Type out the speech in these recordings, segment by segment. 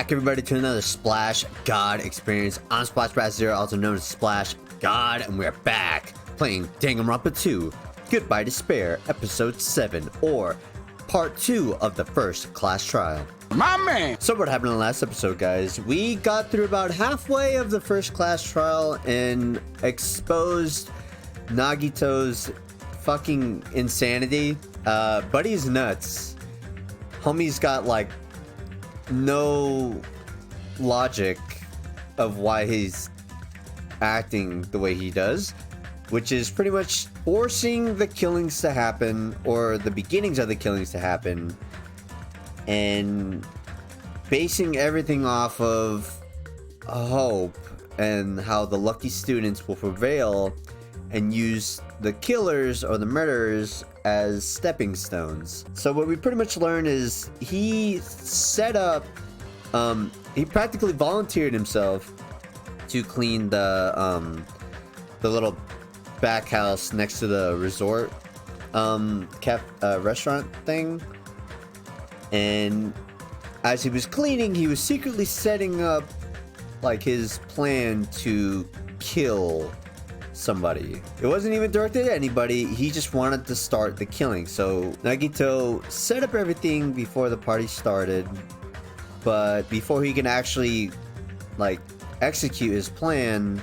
back, everybody, to another Splash God experience. I'm Splash Brat Zero, also known as Splash God, and we're back playing Danganronpa 2, Goodbye Despair, Episode 7, or Part 2 of the first class trial. My man! So what happened in the last episode, guys? We got through about halfway of the first class trial and exposed Nagito's fucking insanity. Buddy's nuts. Homie's got, like, no logic of why he's acting the way he does, which is pretty much forcing the killings to happen, or the beginnings of the killings to happen, and basing everything off of hope and how the lucky students will prevail and use the killers or the murderers as stepping stones. So what we pretty much learned is he set up, he practically volunteered himself to clean the little back house next to the resort restaurant thing, and as he was cleaning, he was secretly setting up like his plan to kill somebody. It wasn't even directed at anybody, he just wanted to start the killing. So Nagito set up everything before the party started, but before he can actually like execute his plan,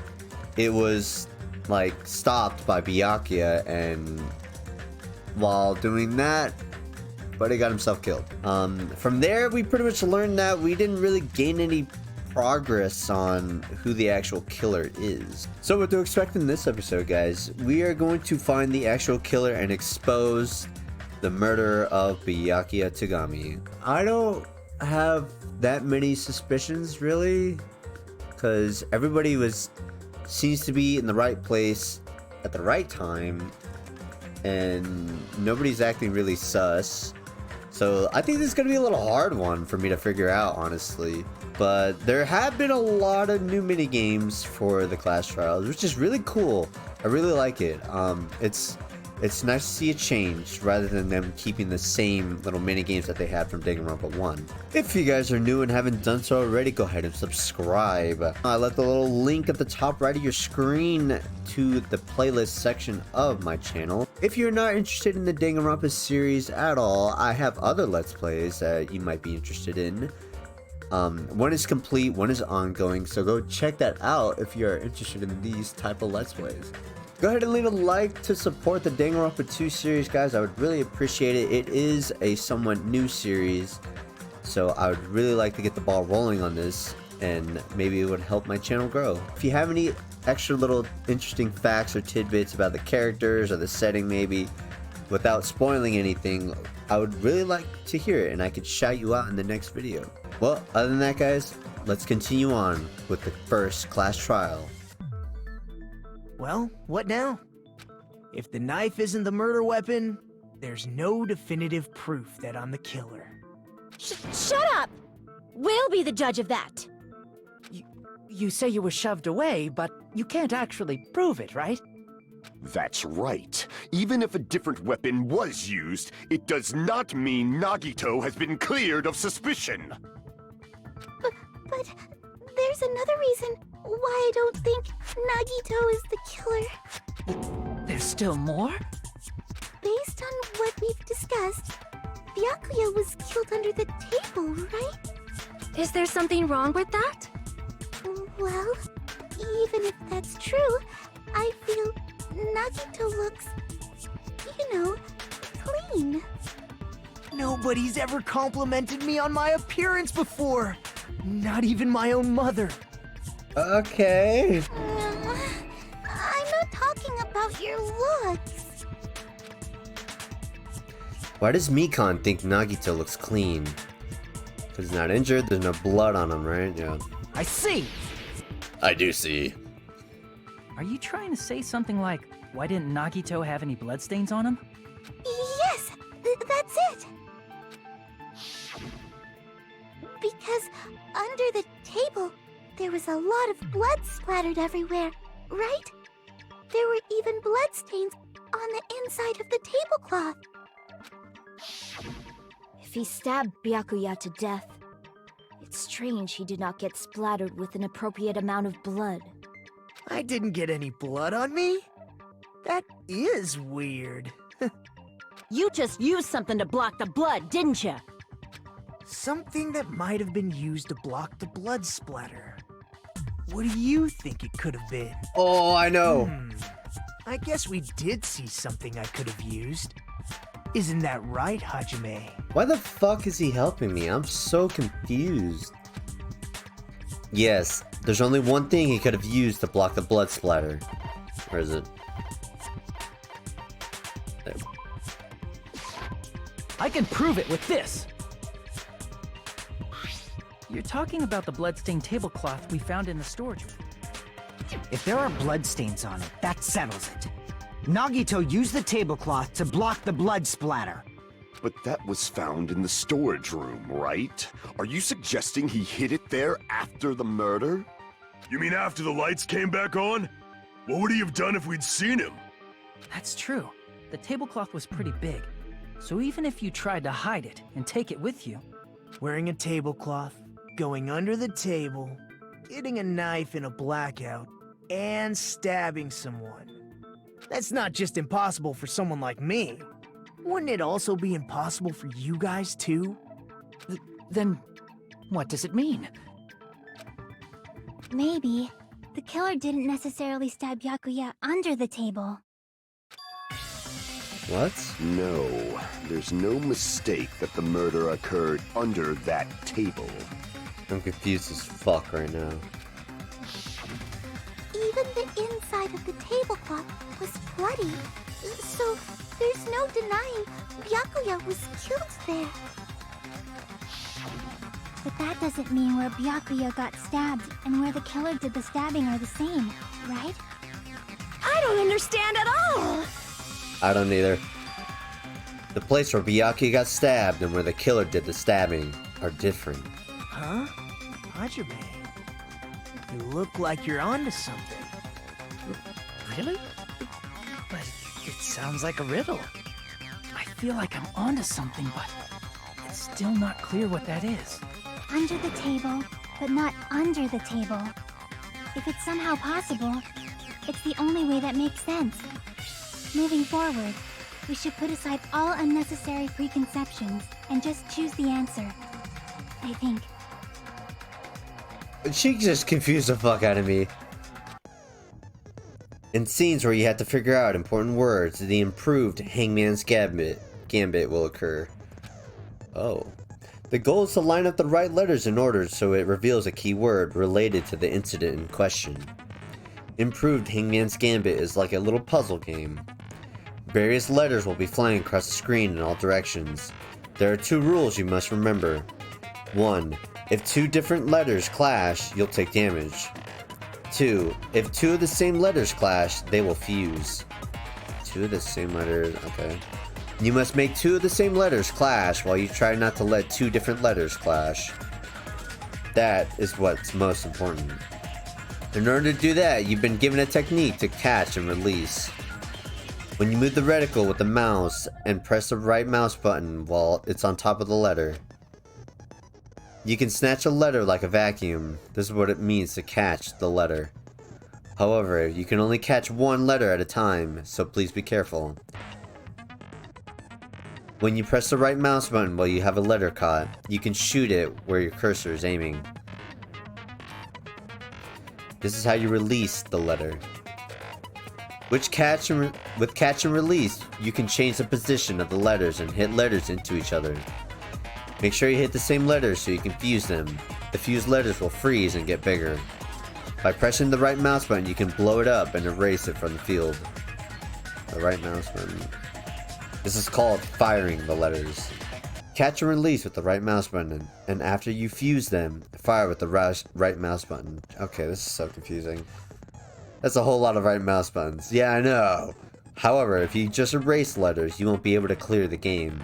it was like stopped by Byakuya, and while doing that, Buddy got himself killed. From there, we pretty much learned that we didn't really gain any progress on who the actual killer is. So what to expect in this episode, guys? We are going to find the actual killer and expose the murder of Byakuya Tagami. I don't have that many suspicions, really, because everybody seems to be in the right place at the right time, and nobody's acting really sus. So I think this is going to be a little hard one for me to figure out, honestly. But there have been a lot of new mini games for the class trials, which is really cool. I really like it. It's nice to see a change rather than them keeping the same little mini games that they had from Danganronpa 1. If you guys are new and haven't done so already, go ahead and subscribe. I left a little link at the top right of your screen to the playlist section of my channel. If you're not interested in the Danganronpa series at all, I have other Let's Plays that you might be interested in. One is complete, one is ongoing, so go check that out if you're interested in these type of Let's Plays. Go ahead and leave a like to support the Danganronpa 2 series, guys. I would really appreciate it. It is a somewhat new series, so I would really like to get the ball rolling on this, and maybe it would help my channel grow. If you have any extra little interesting facts or tidbits about the characters or the setting, maybe, without spoiling anything, I would really like to hear it, and I could shout you out in the next video. Well, other than that, guys, let's continue on with the first class trial. Well, what now? If the knife isn't the murder weapon, there's no definitive proof that I'm the killer. Shut up! We'll be the judge of that. You say you were shoved away, but you can't actually prove it, right? That's right. Even if a different weapon was used, it does not mean Nagito has been cleared of suspicion. But there's another reason why I don't think Nagito is the killer. There's still more? Based on what we've discussed, Byakuya was killed under the table, right? Is there something wrong with that? Well, even if that's true, I feel Nagito looks, clean. Nobody's ever complimented me on my appearance before. Not even my own mother. Okay. I'm not talking about your looks. Why does Mikon think Nagito looks clean? Because he's not injured, there's no blood on him, right? Yeah. I see! I do see. Are you trying to say something like, why didn't Nagito have any bloodstains on him? Yes, that's it. Because under the table, there was a lot of blood splattered everywhere, right? There were even bloodstains on the inside of the tablecloth. If he stabbed Byakuya to death, It's strange he did not get splattered with an appropriate amount of blood. I didn't get any blood on me? That is weird. You just used something to block the blood, didn't you? Something that might have been used to block the blood splatter. What do you think it could have been? Oh, I know. I guess we did see something I could have used. Isn't that right, Hajime? Why the fuck is he helping me? I'm so confused. Yes, there's only one thing he could have used to block the blood splatter. Where is it? There. I can prove it with this! You're talking about the bloodstained tablecloth we found in the storage room. If there are bloodstains on it, that settles it. Nagito used the tablecloth to block the blood splatter. But that was found in the storage room, right? Are you suggesting he hid it there after the murder? You mean after the lights came back on? What would he have done if we'd seen him? That's true. The tablecloth was pretty big. So even if you tried to hide it and take it with you... Wearing a tablecloth, going under the table, getting a knife in a blackout, and stabbing someone. That's not just impossible for someone like me. Wouldn't it also be impossible for you guys too? Then, what does it mean? Maybe the killer didn't necessarily stab Byakuya under the table. What? No, there's no mistake that the murder occurred under that table. I'm confused as fuck right now. Even the inside of the tablecloth was bloody, so there's no denying Byakuya was killed there. But that doesn't mean where Byakuya got stabbed and where the killer did the stabbing are the same, right? I don't understand at all! I don't either. The place where Byakuya got stabbed and where the killer did the stabbing are different. Huh? Hajime, you look like you're onto something. Really? But it sounds like a riddle. I feel like I'm onto something, but it's still not clear what that is. Under the table, but not under the table. If it's somehow possible, it's the only way that makes sense. Moving forward, we should put aside all unnecessary preconceptions and just choose the answer. I think. She just confused the fuck out of me. In scenes where you have to figure out important words, the improved Hangman's Gambit will occur. Oh. The goal is to line up the right letters in order so it reveals a key word related to the incident in question. Improved Hangman's Gambit is like a little puzzle game. Various letters will be flying across the screen in all directions. There are 2 rules you must remember. 1. If 2 different letters clash, you'll take damage. 2. If 2 of the same letters clash, they will fuse. 2 of the same letters, okay. You must make 2 of the same letters clash while you try not to let 2 different letters clash. That is what's most important. In order to do that, you've been given a technique to catch and release. When you move the reticle with the mouse and press the right mouse button while it's on top of the letter, you can snatch a letter like a vacuum. This is what it means to catch the letter. However, you can only catch 1 letter at a time, so please be careful. When you press the right mouse button while you have a letter caught, you can shoot it where your cursor is aiming. This is how you release the letter. With catch and release, you can change the position of the letters and hit letters into each other. Make sure you hit the same letters so you can fuse them. The fused letters will freeze and get bigger. By pressing the right mouse button, you can blow it up and erase it from the field. The right mouse button. This is called firing the letters. Catch and release with the right mouse button, and after you fuse them, fire with the right mouse button. Okay, this is so confusing. That's a whole lot of right mouse buttons. Yeah, I know. However, if you just erase letters, you won't be able to clear the game.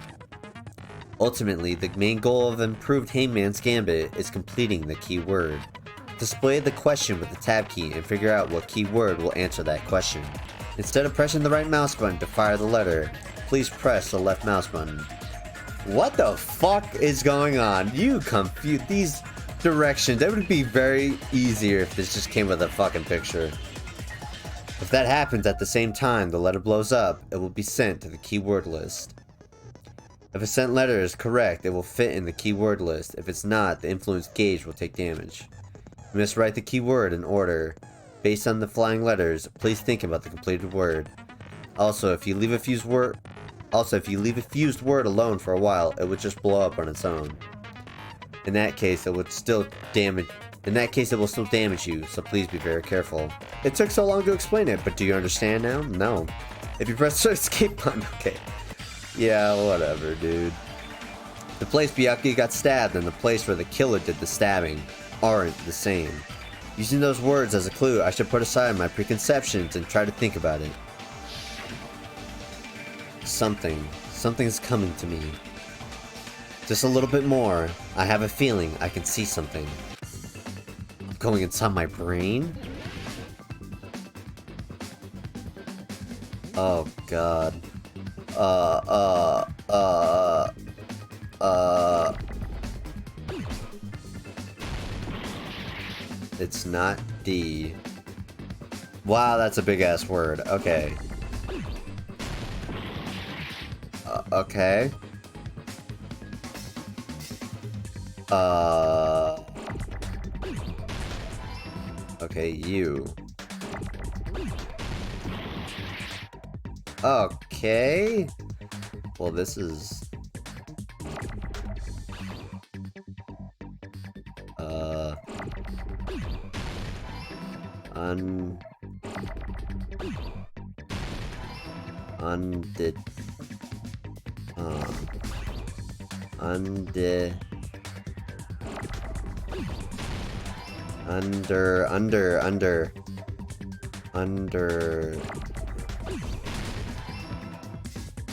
Ultimately, the main goal of improved Hangman's Gambit is completing the key word. Display the question with the tab key and figure out what key word will answer that question. Instead of pressing the right mouse button to fire the letter, please press the left mouse button. What the fuck is going on? You confuse these. directions. It would be very easier if this just came with a fucking picture. If that happens at the same time the letter blows up, it will be sent to the keyword list. If a sent letter is correct, it will fit in the keyword list. If it's not, the influence gauge will take damage. You must write the keyword in order. Based on the flying letters, please think about the completed word. Also, if you leave a fused word alone for a while, it would just blow up on its own. In that case, it will still damage you, so please be very careful. It took so long to explain it, but do you understand now? No. If you press the escape button, okay. Yeah, whatever, dude. The place Byakuya got stabbed and the place where the killer did the stabbing aren't the same. Using those words as a clue, I should put aside my preconceptions and try to think about it. Something's coming to me. Just a little bit more. I have a feeling I can see something. I'm going inside my brain? Oh god. It's not D. Wow, that's a big ass word. Okay. Okay. Okay, you. Okay. Well, this is...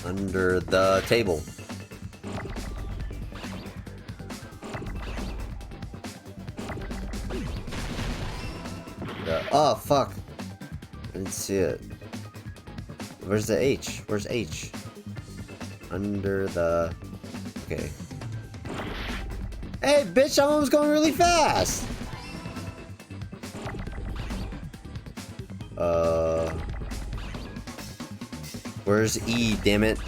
Under the table. Oh, fuck. I didn't see it. Where's the H? Where's H? Under the... Okay. Hey, bitch, that one was going really fast! Where's E, damn it?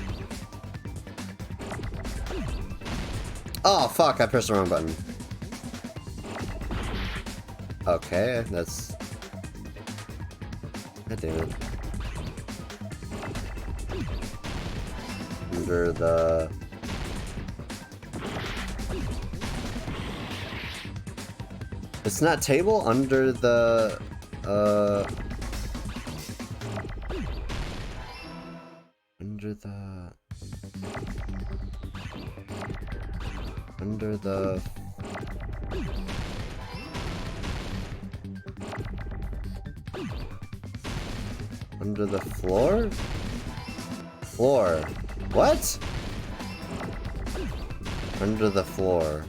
Oh, fuck, I pressed the wrong button. Okay, that's... God damn it. Under the... It's not table, under the... Under the... Under the... Under the floor? Floor. What? Under the floor.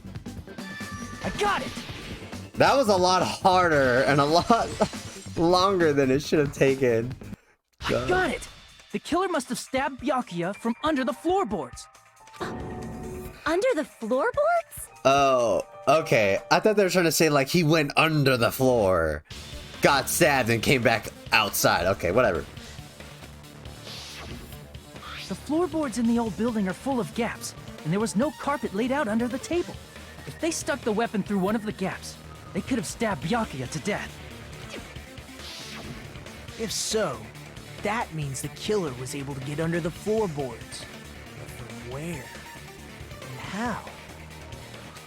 I got it! That was a lot harder and a lot longer than it should have taken. I got it! The killer must have stabbed Byakuya from under the floorboards. Under the floorboards? Oh, okay. I thought they were trying to say, like, he went under the floor, got stabbed, and came back outside. Okay, whatever. The floorboards in the old building are full of gaps, and there was no carpet laid out under the table. If they stuck the weapon through one of the gaps, they could have stabbed Byakuya to death. If so, that means the killer was able to get under the floorboards. But from where? And how?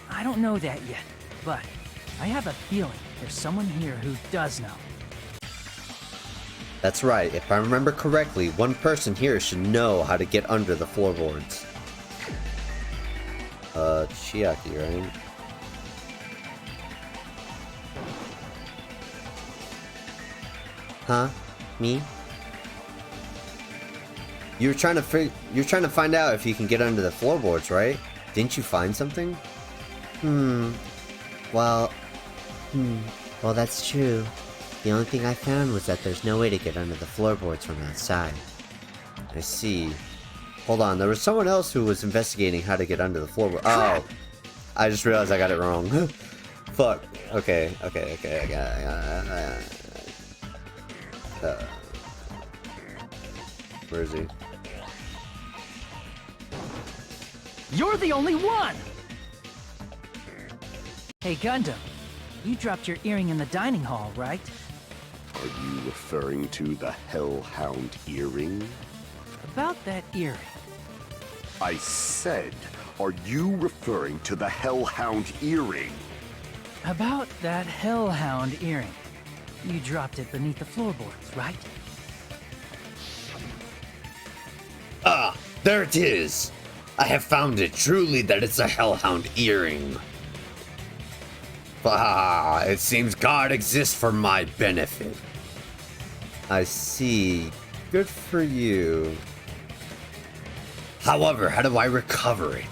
I don't know that yet, but I have a feeling there's someone here who does know. That's right. If I remember correctly, one person here should know how to get under the floorboards. Chiaki, right? Huh? Me? You're trying to find out if you can get under the floorboards, right? Didn't you find something? Well, that's true. The only thing I found was that there's no way to get under the floorboards from outside. I see. Hold on, there was someone else who was investigating how to get under the floorboard. Oh, I just realized I got it wrong. fuck. Okay. Where is he? You're the only one! Hey, Gundam. You dropped your earring in the dining hall, right? Are you referring to the Hellhound earring? About that earring. I said, are you referring to the Hellhound earring? About that Hellhound earring. You dropped it beneath the floorboards, right? Ah, there it is. I have found it. Truly, that it's a Hellhound earring. Ah, it seems God exists for my benefit. I see. Good for you. However, how do I recover it?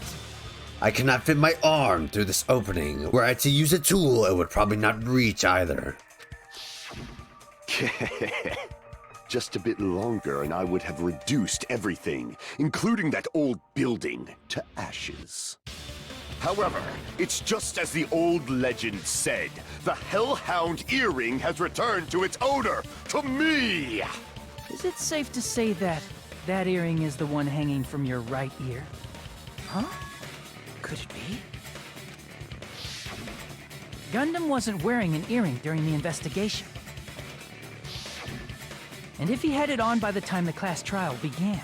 I cannot fit my arm through this opening. Were I to use a tool, it would probably not reach either. Just a bit longer and I would have reduced everything, including that old building, to ashes. However, it's just as the old legend said. The Hellhound earring has returned to its owner, to me! Is it safe to say that that earring is the one hanging from your right ear? Huh? Could it be? Gundam wasn't wearing an earring during the investigation. And if he had it on by the time the class trial began,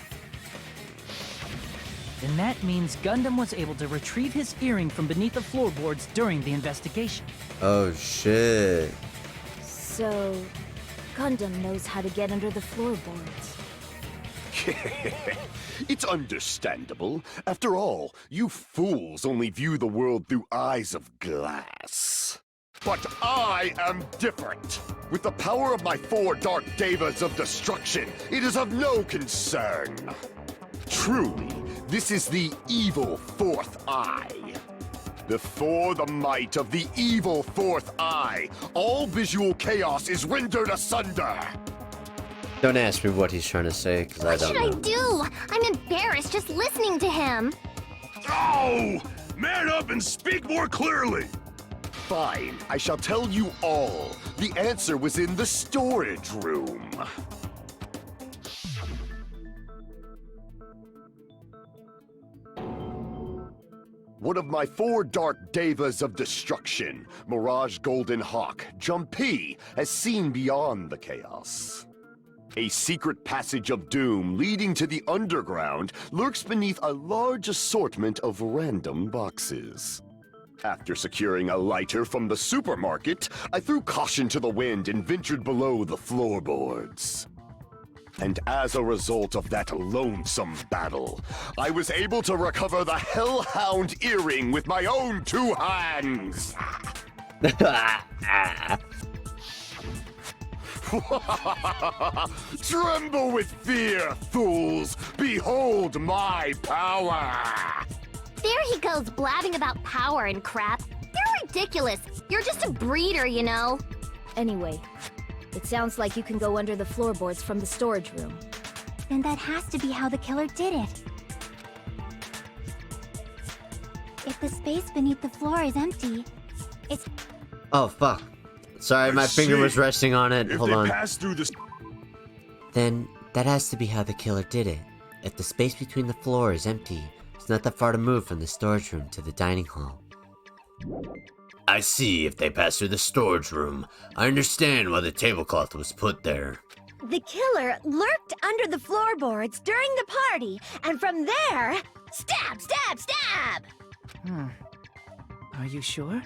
then that means Gundam was able to retrieve his earring from beneath the floorboards during the investigation. Oh shit. So, Gundam knows how to get under the floorboards. It's understandable. After all, you fools only view the world through eyes of glass. But I am different. With the power of my 4 Dark Devas of Destruction, it is of no concern. Truly, this is the evil 4th eye. Before the might of the evil 4th eye, all visual chaos is rendered asunder. Don't ask me what he's trying to say, because I don't know. What should I do? I'm embarrassed just listening to him. Oh! Man up and speak more clearly! Fine, I shall tell you all. The answer was in the storage room. One of my 4 Dark Devas of Destruction, Mirage Golden Hawk, Jumpy, has seen beyond the chaos. A secret passage of doom leading to the underground lurks beneath a large assortment of random boxes. After securing a lighter from the supermarket, I threw caution to the wind and ventured below the floorboards. And as a result of that lonesome battle, I was able to recover the Hellhound earring with my own 2 hands! Tremble with fear, fools! Behold my power! There he goes blabbing about power and crap. You're ridiculous. You're just a breeder, you know. Anyway, it sounds like you can go under the floorboards from the storage room. Then that has to be how the killer did it. If the space beneath the floor is empty, it's... Oh, fuck. Sorry, my finger was resting on it. Hold on. Pass through this. Then that has to be how the killer did it. If the space between the floor is empty, it's not that far to move from the storage room to the dining hall. I see. If they pass through the storage room, I understand why the tablecloth was put there. The killer lurked under the floorboards during the party, and from there, stab, stab, stab! Are you sure?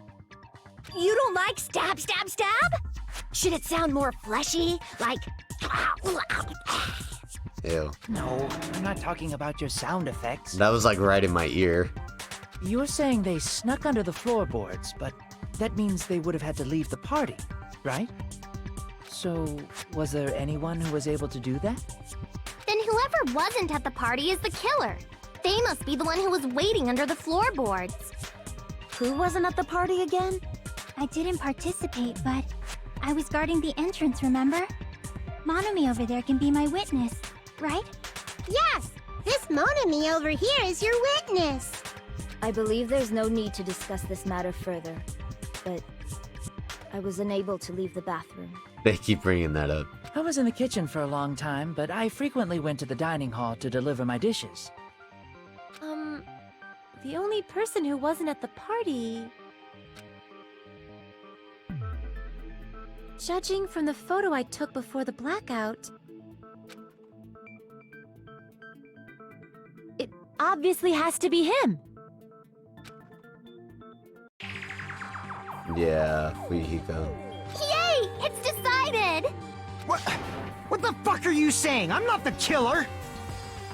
You don't like stab, stab, stab? Should it sound more fleshy? Like... Ew. No, I'm not talking about your sound effects. That was like right in my ear. You're saying they snuck under the floorboards, but that means they would have had to leave the party, right? So, was there anyone who was able to do that? Then whoever wasn't at the party is the killer. They must be the one who was waiting under the floorboards. Who wasn't at the party again? I didn't participate, but I was guarding the entrance, remember? Monomi over there can be my witness, right? Yes! This Monomi over here is your witness! I believe there's no need to discuss this matter further. But I was unable to leave the bathroom. They keep bringing that up. I was in the kitchen for a long time, but I frequently went to the dining hall to deliver my dishes. The only person who wasn't at the party... Judging from the photo I took before the blackout... It obviously has to be him! Yeah, Fuyuhiko. Yay! It's decided! What the fuck are you saying? I'm not the killer!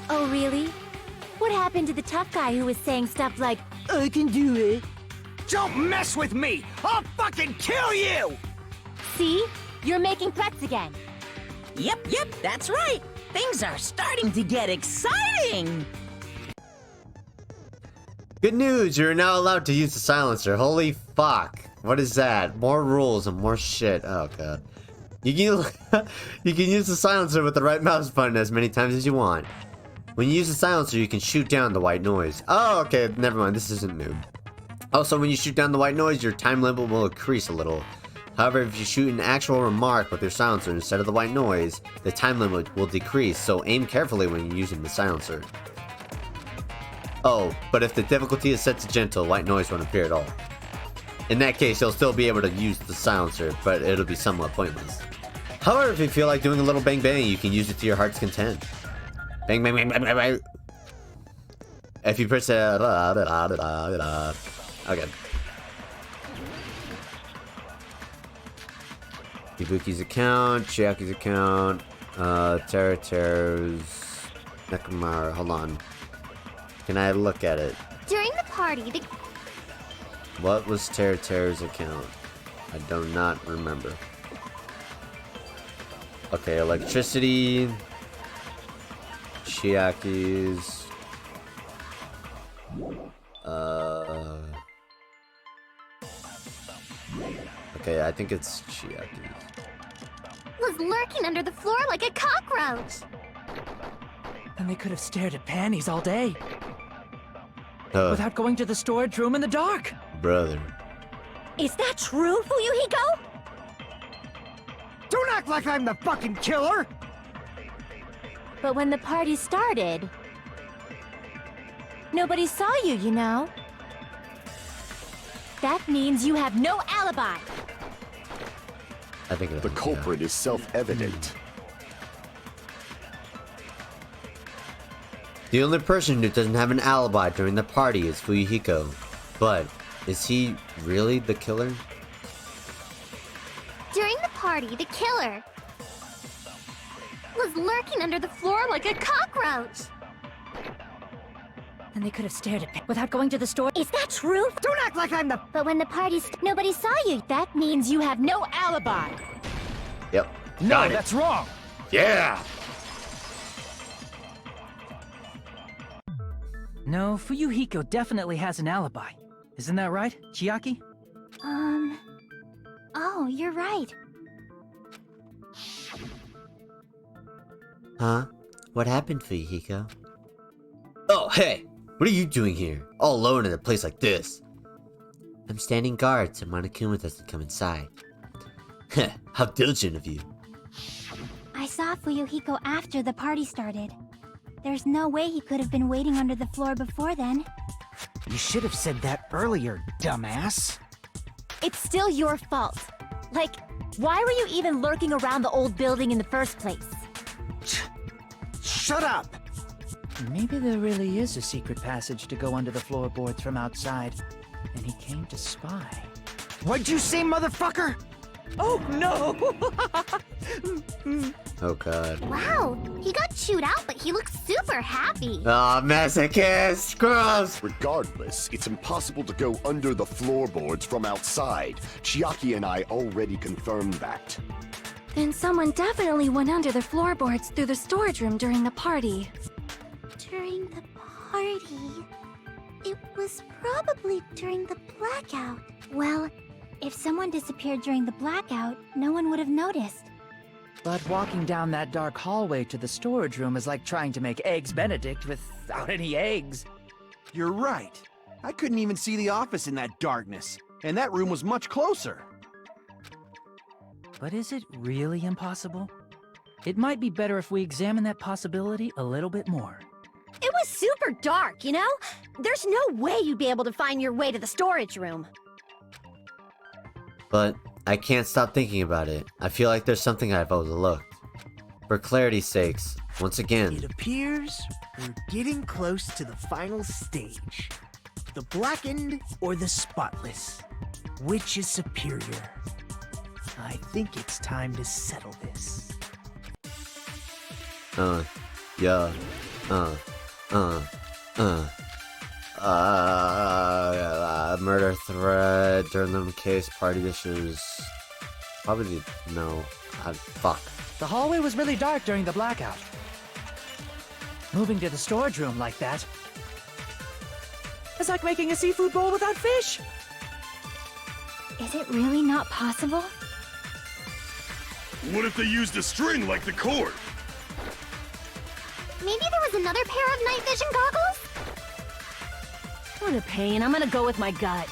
Oh, really? What happened to the tough guy who was saying stuff like, I can do it. Don't mess with me! I'll fucking kill you! see? You're making threats again. Yep, that's right. Things are starting to get exciting. Good news, you're now allowed to use the silencer. Holy fuck. What is that? More rules and more shit. Oh god. You can use the silencer with the right mouse button as many times as you want. When you use the silencer, you can shoot down the white noise. Oh, okay, never mind, this isn't new. Also, when you shoot down the white noise, your time limit will increase a little. However, if you shoot an actual remark with your silencer instead of the white noise, the time limit will decrease, so aim carefully when you're using the silencer. Oh, but if the difficulty is set to gentle, white noise won't appear at all. In that case, you'll still be able to use the silencer, but it'll be somewhat pointless. However, if you feel like doing a little bang bang, you can use it to your heart's content. Bang bang bang bang bang bang. If you press it, okay. Ibuki's account, Chiaki's account, Teru's, Nekomara, hold on. Can I look at it? During the party, the... What was Teru's account? I do not remember. Okay, electricity, Chiaki's, okay, I think it's Chiaki's. was lurking under the floor like a cockroach. And they could have stared at panties all day. Without going to the storage room in the dark. Brother. Is that true, Fuyuhiko? Don't act like I'm the fucking killer! But when the party started, nobody saw you, you know. That means you have no alibi. I think The culprit is self-evident. The only person who doesn't have an alibi during the party is Fuyuhiko. But, is he really the killer? During the party, the killer was lurking under the floor like a cockroach. And they could have stared at me without going to the store. Is that true? Don't act like I'm the... But when the party nobody saw you. That means you have no alibi. Yep. No, Got it. that's wrong. Yeah! No, Fuyuhiko definitely has an alibi. Isn't that right, Chiaki? Oh, you're right. Huh? What happened, Fuyuhiko? Oh, hey! What are you doing here? All alone in a place like this? I'm standing guard so Monokuma doesn't come inside. Heh, how diligent of you. I saw Fuyuhiko after the party started. There's no way he could have been waiting under the floor before then. You should have said that earlier, dumbass. It's still your fault. Like, why were you even lurking around the old building in the first place? Shut up! Maybe there really is a secret passage to go under the floorboards from outside, and he came to spy. What'd you say, motherfucker? Oh no! Oh god. Wow, he got chewed out, but he looks super happy. Aw, masochist! Gross! Regardless, it's impossible to go under the floorboards from outside. Chiaki and I already confirmed that. Then someone definitely went under the floorboards through the storage room during the party. During the party? It was probably during the blackout. Well, if someone disappeared during the blackout, no one would have noticed. But walking down that dark hallway to the storage room is like trying to make Eggs Benedict without any eggs. You're right. I couldn't even see the office in that darkness, and that room was much closer. But is it really impossible? It might be better if we examine that possibility a little bit more. It was super dark, you know? There's no way you'd be able to find your way to the storage room. But I can't stop thinking about it. I feel like there's something I've overlooked. For clarity's sakes, once again, It appears we're getting close to the final stage. The blackened or the spotless? Which is superior? I think it's time to settle this. yeah, murder threat, journalism case, party dishes. Probably no. Fuck. The hallway was really dark during the blackout. Moving to the storage room like that. It's like making a seafood bowl without fish. Is it really not possible? What if they used a string like the cord? Maybe there was another pair of night vision goggles? What a pain. I'm gonna go with my gut.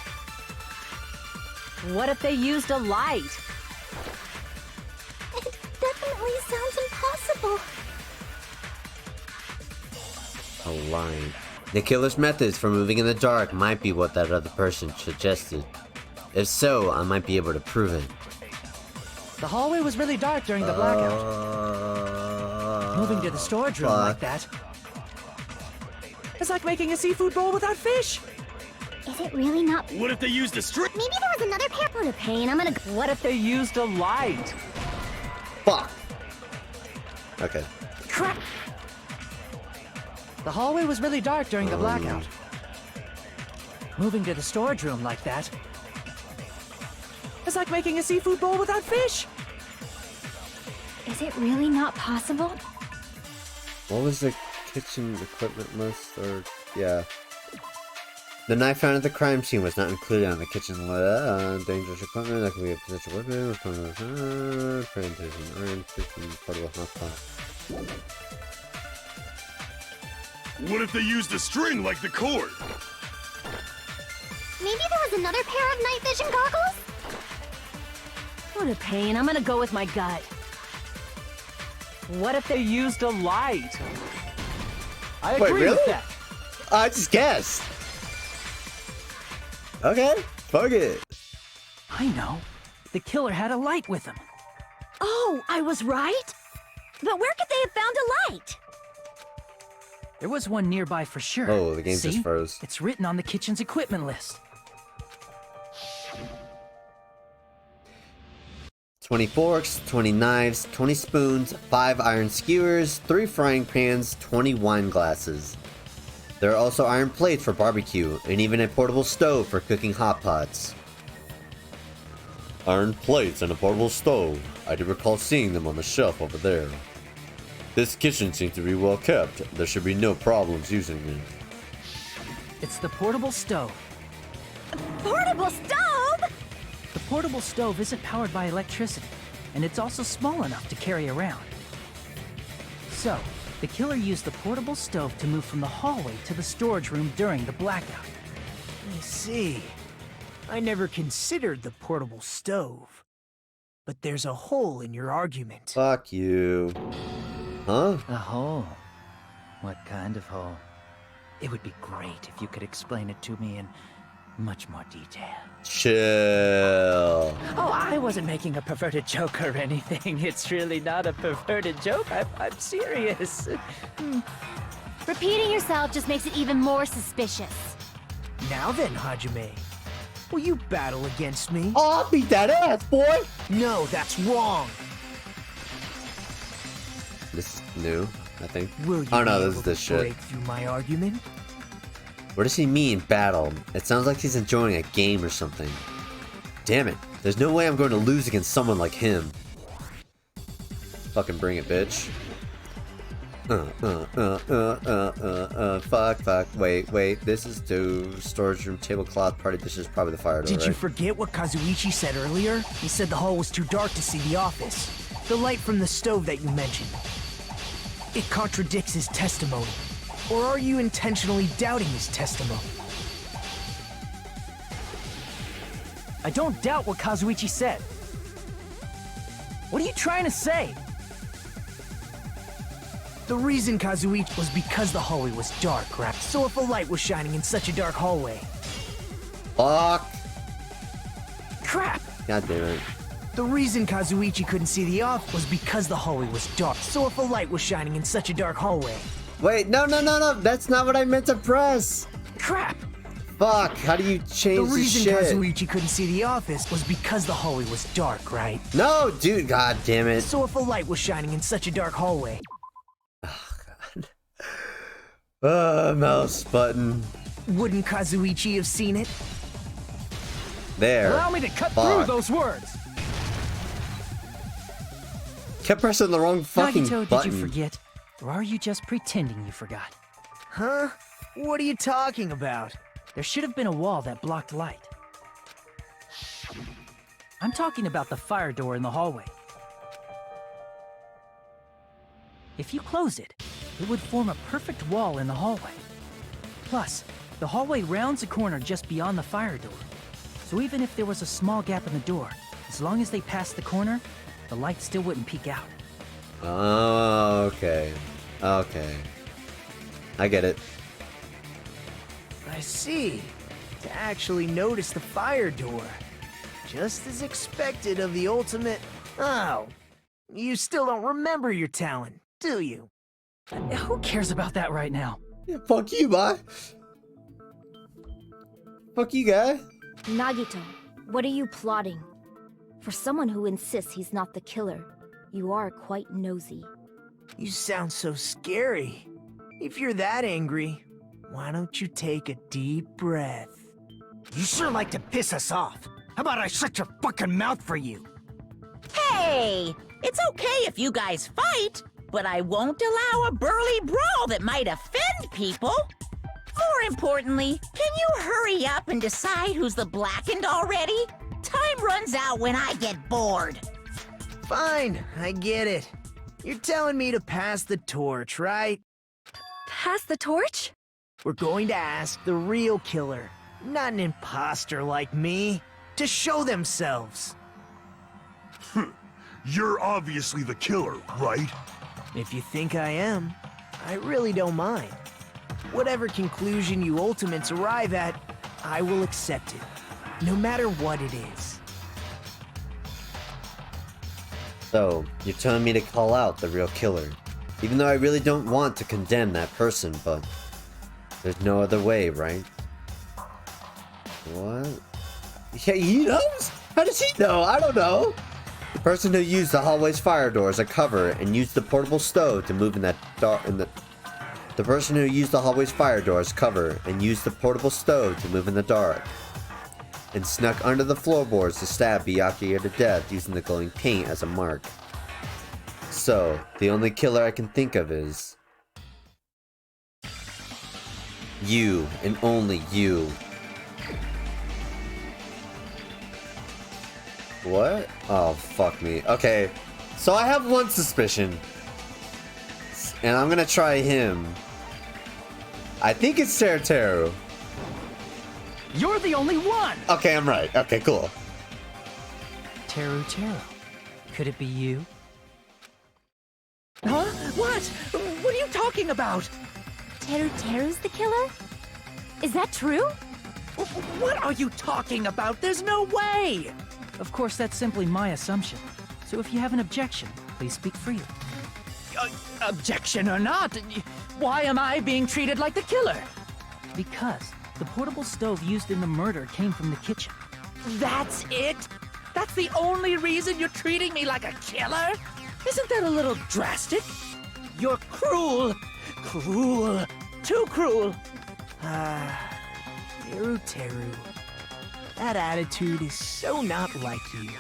What if they used a light? It definitely sounds impossible. A line. The killer's methods for moving in the dark might be what that other person suggested. If so, I might be able to prove it. The hallway was really dark during the blackout. Moving to the storage room like that. It's like making a seafood bowl without fish. Is it really not? What if they used a string? Maybe there was another pair. What a pain. I'm gonna. What if they used a light? Fuck. Okay. Crap! The hallway was really dark during the blackout. Moving to the storage room like that. It's like making a seafood bowl without fish. Is it really not possible? What was the kitchen equipment list? Or, yeah. The knife found at the crime scene was not included on the kitchen list. Dangerous equipment, that could be a potential weapon. Presentation, iron, kitchen, portable hot pot. What if they used a string like the cord? Maybe there was another pair of night vision goggles? What a pain. I'm gonna go with my gut. What if they used a light? I Wait, agree really? with that. I just guessed. Okay, fuck it. I know. The killer had a light with him. Oh, I was right? But where could they have found a light? There was one nearby for sure. Oh, the game See? just froze. It's written on the kitchen's equipment list. 20 forks, 20 knives, 20 spoons, 5 iron skewers, 3 frying pans, 20 wine glasses. There are also iron plates for barbecue, and even a portable stove for cooking hot pots. Iron plates and a portable stove. I do recall seeing them on the shelf over there. This kitchen seems to be well kept. There should be no problems using it. It's the portable stove. Portable stove? The portable stove isn't powered by electricity, and it's also small enough to carry around. So, the killer used the portable stove to move from the hallway to the storage room during the blackout. I see. I never considered the portable stove. But there's a hole in your argument. Fuck you. Huh? A hole? What kind of hole? It would be great if you could explain it to me in much more detail. Chill. Oh, I wasn't making a perverted joke or anything. It's really not a perverted joke. I'm serious. Repeating yourself just makes it even more suspicious. Now then, Hajime. Will you battle against me? Oh, I'll beat that ass, boy! No, that's wrong. This is new, I think. Will you Oh no, be this is able this to shit. break through my argument? What does he mean, battle? It sounds like he's enjoying a game or something. Damn it. There's no way I'm going to lose against someone like him. Fucking bring it, bitch. Fuck. Wait. This is to storage room, tablecloth, party dishes, probably the fire door, Did you right? forget what Kazuichi said earlier? He said the hall was too dark to see the office. The light from the stove that you mentioned. It contradicts his testimony. Or are you intentionally doubting his testimony? I don't doubt what Kazuichi said. What are you trying to say? The reason Kazuichi was because the hallway was dark, right? So if a light was shining in such a dark hallway... Fuck. Crap! God damn it. The reason Kazuichi couldn't see the off was because the hallway was dark. So if a light was shining in such a dark hallway... Wait, no. That's not what I meant to press. Crap! Fuck, how do you change The reason shit? Kazuichi couldn't see the office was because the hallway was dark, right? No, dude, god damn it. So if a light was shining in such a dark hallway... Mouse button. Wouldn't Kazuichi have seen it? There. Allow me to cut Fuck. through those words. Kept pressing the wrong fucking Nagito, button. did you forget? Or are you just pretending you forgot? Huh? What are you talking about? There should have been a wall that blocked light. I'm talking about the fire door in the hallway. If you close it, it would form a perfect wall in the hallway. Plus, the hallway rounds a corner just beyond the fire door. So even if there was a small gap in the door, as long as they passed the corner, the light still wouldn't peek out. Oh, okay. Okay. I get it. I see. To actually notice the fire door. Just as expected of the ultimate... Oh. You still don't remember your talent, do you? Who cares about that right now? Yeah, fuck you, bye. Fuck you, guy. Nagito, what are you plotting? For someone who insists he's not the killer, you are quite nosy. You sound so scary. If you're that angry, why don't you take a deep breath? You sure like to piss us off. How about I shut your fucking mouth for you? Hey! It's okay if you guys fight, but I won't allow a burly brawl that might offend people. More importantly, can you hurry up and decide who's the blackened already? Time runs out when I get bored. Fine, I get it. You're telling me to pass the torch, right? Pass the torch? We're going to ask the real killer, not an imposter like me, to show themselves. You're obviously the killer, right? If you think I am, I really don't mind. Whatever conclusion you ultimates arrive at, I will accept it, no matter what it is. So, you're telling me to call out the real killer. Even though I really don't want to condemn that person, but there's no other way, right? What? Yeah, he knows? How does he know? I don't know. The person who used the hallway's fire door as a cover and used the portable stove to move in that dark The person who used the hallway's fire door as cover and used the portable stove to move in the dark and snuck under the floorboards to stab Byakuya to death using the glowing paint as a mark. So, the only killer I can think of is you, and only you. What? Oh, fuck me. Okay, so I have one suspicion, and I'm gonna try him. I think it's Teruteru. You're the only one! Okay, I'm right. Okay, cool. Teru. Could it be you? Huh? What? What are you talking about? Teru's the killer? Is that true? What are you talking about? There's no way! Of course, that's simply my assumption. So if you have an objection, please speak freely. Objection or not, why am I being treated like the killer? Because the portable stove used in the murder came from the kitchen. That's it? That's the only reason you're treating me like a killer? Isn't that a little drastic? You're cruel. Cruel. Too cruel. Teru. That attitude is so not like you.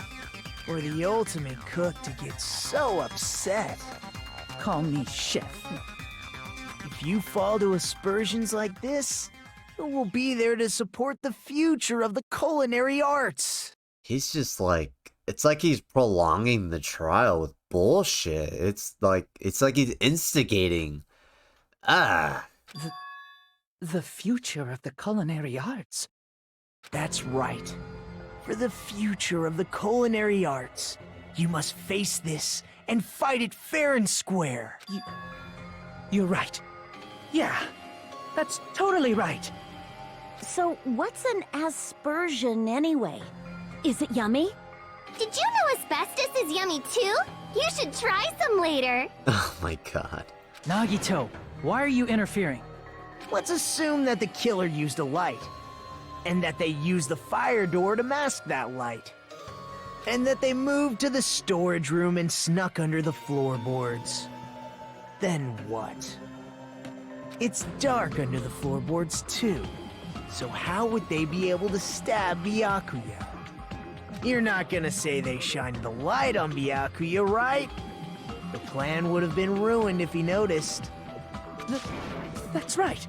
For the ultimate cook to get so upset. Call me chef. If you fall to aspersions like this, who will be there to support the future of the culinary arts? He's just like, it's like he's prolonging the trial with bullshit. It's like he's instigating. The future of the culinary arts. That's right. For the future of the culinary arts, You must face this and fight it fair and square. You're right. Yeah, that's totally right. So, what's an aspersion anyway? Is it yummy? Did you know asbestos is yummy too? You should try some later. Oh my god. Nagito, why are you interfering? Let's assume that the killer used a light, and that they used the fire door to mask that light, and that they moved to the storage room and snuck under the floorboards. Then what? It's dark under the floorboards too, so how would they be able to stab Byakuya? You're not gonna say they shined the light on Byakuya, right? The plan would have been ruined if he noticed. That's right.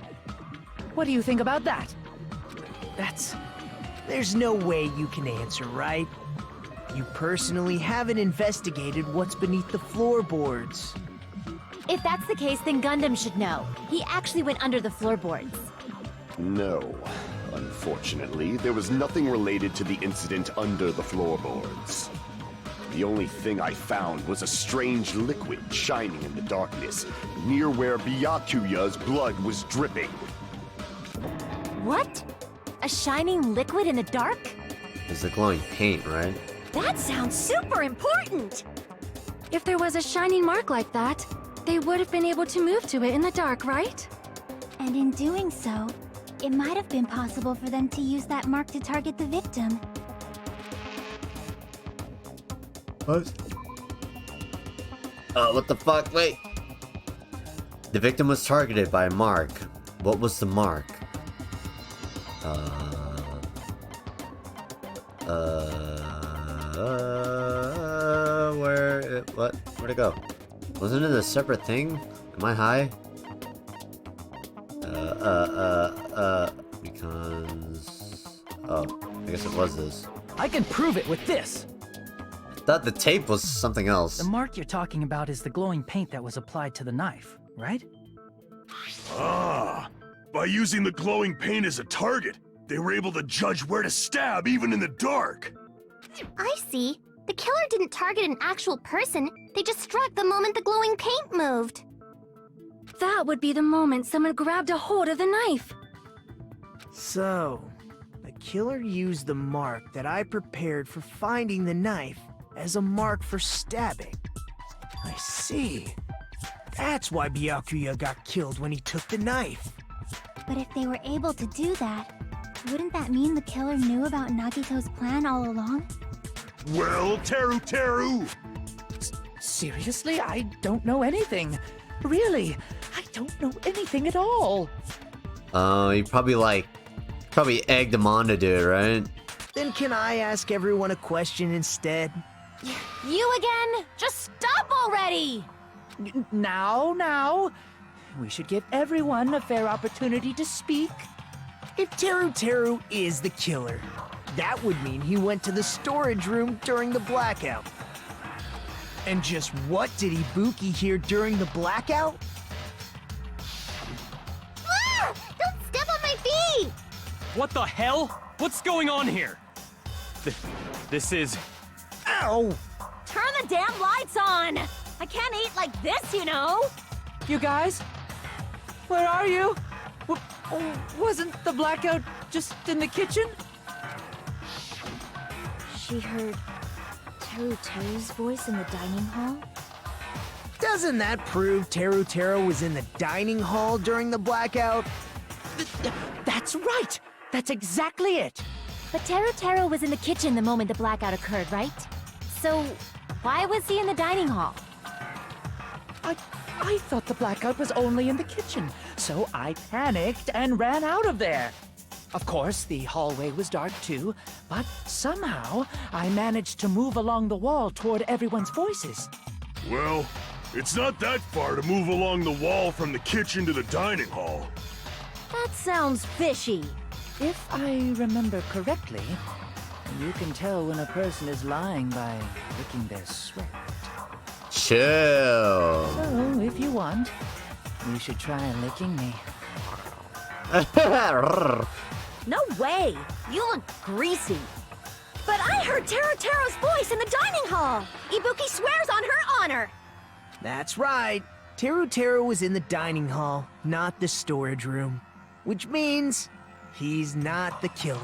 What do you think about that? There's no way you can answer, right? You personally haven't investigated what's beneath the floorboards. If that's the case, then Gundam should know. He actually went under the floorboards. No. Unfortunately, there was nothing related to the incident under the floorboards. The only thing I found was a strange liquid shining in the darkness, near where Byakuya's blood was dripping. What? A shining liquid in the dark? It's the glowing paint, right? That sounds super important! If there was a shining mark like that, they would have been able to move to it in the dark, right? And in doing so, it might have been possible for them to use that mark to target the victim. What? What the fuck? Wait! The victim was targeted by a mark. What was the mark? Where'd it go? Wasn't it a separate thing? Am I high? Because... Oh, I guess it was this. I can prove it with this. I thought the tape was something else. The mark you're talking about is the glowing paint that was applied to the knife, right? Ah, by using the glowing paint as a target, they were able to judge where to stab even in the dark. I see. The killer didn't target an actual person. They just struck the moment the glowing paint moved. That would be the moment someone grabbed a hold of the knife. So, the killer used the mark that I prepared for finding the knife as a mark for stabbing. I see. That's why Byakuya got killed when he took the knife. But if they were able to do that, wouldn't that mean the killer knew about Nagito's plan all along? Well, Teru! Seriously? I don't know anything. Really, I don't know anything at all. You probably egged him on to do it, right? Then can I ask everyone a question instead? You again? Just stop already! Now. We should give everyone a fair opportunity to speak. If Teru is the killer, that would mean he went to the storage room during the blackout. And just what did Ibuki hear during the blackout? Ah! Don't step on my feet! What the hell? What's going on here? This is... Ow! Turn the damn lights on! I can't eat like this, you know! You guys? Where are you? Wasn't the blackout just in the kitchen? She heard Teru's voice in the dining hall? Doesn't that prove Teru was in the dining hall during the blackout? That's right! That's exactly it! But Teru was in the kitchen the moment the blackout occurred, right? So, why was he in the dining hall? I thought the blackout was only in the kitchen, so I panicked and ran out of there. Of course, the hallway was dark too, but somehow I managed to move along the wall toward everyone's voices. Well, it's not that far to move along the wall from the kitchen to the dining hall. That sounds fishy. If I remember correctly, you can tell when a person is lying by licking their sweat. Chill. So, if you want, you should try licking me. No way! You look greasy. But I heard Teruteru's voice in the dining hall! Ibuki swears on her honor! That's right. Teruteru was in the dining hall, not the storage room. Which means he's not the killer.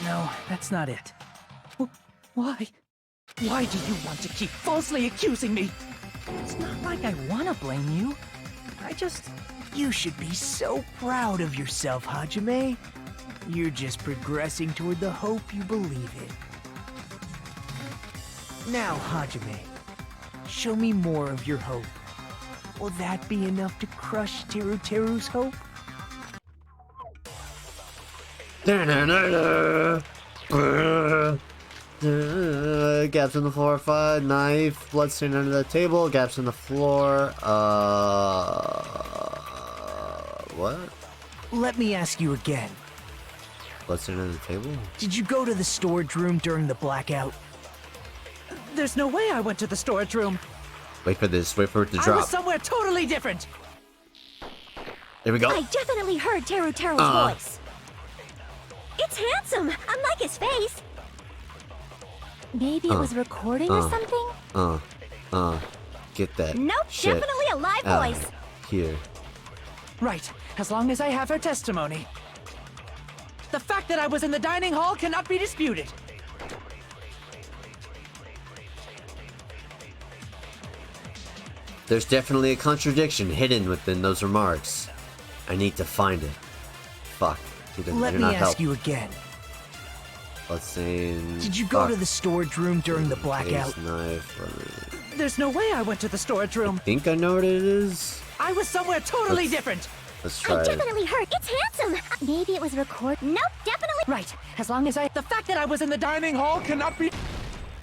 No, that's not it. Why? Why do you want to keep falsely accusing me? It's not like I want to blame you. I just... You should be so proud of yourself, Hajime. You're just progressing toward the hope you believe in. Now, Hajime, show me more of your hope. Will that be enough to crush Teruteru's hope? Gaps in the floor, knife, bloodstain under the table, gaps in the floor, what? Let me ask you again. Bloodstain under the table? Did you go to the storage room during the blackout? There's no way I went to the storage room. Wait for this, wait for it to I drop. was somewhere totally different. Here we go. I definitely heard Teruteru's voice. It's handsome, unlike his face. Maybe it was recording or something? Get that. Nope, shit definitely a live out voice. Here. Right, as long as I have her testimony. The fact that I was in the dining hall cannot be disputed. There's definitely a contradiction hidden within those remarks. I need to find it. Fuck. Let me ask you again. Let's say. Did you go to the storage room during the blackout? Knife. There's no way I went to the storage room. I think I know what it is. I was somewhere totally different. Let's try I it. definitely heard. It's handsome. Maybe it was recorded. Nope, definitely. Right, as long as the fact that I was in the dining hall cannot be...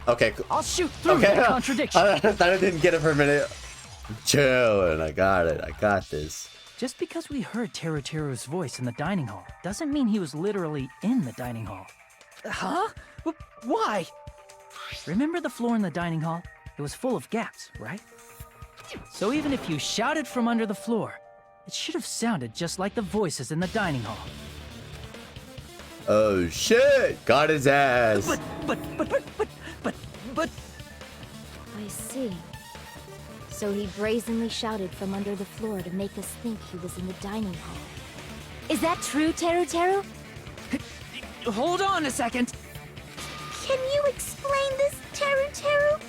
Okay, cool. I'll shoot through that contradiction. I thought I didn't get it for a minute. I'm chilling. I got it. I got this. Just because we heard Teruteru's voice in the dining hall doesn't mean he was literally in the dining hall. Huh? Why? Remember the floor in the dining hall? It was full of gaps, right? So even if you shouted from under the floor, it should have sounded just like the voices in the dining hall. Oh shit! Got his ass. But... I see. So he brazenly shouted from under the floor to make us think he was in the dining hall. Is that true, Teruteru? Hold on a second. Can you explain this, Teruteru?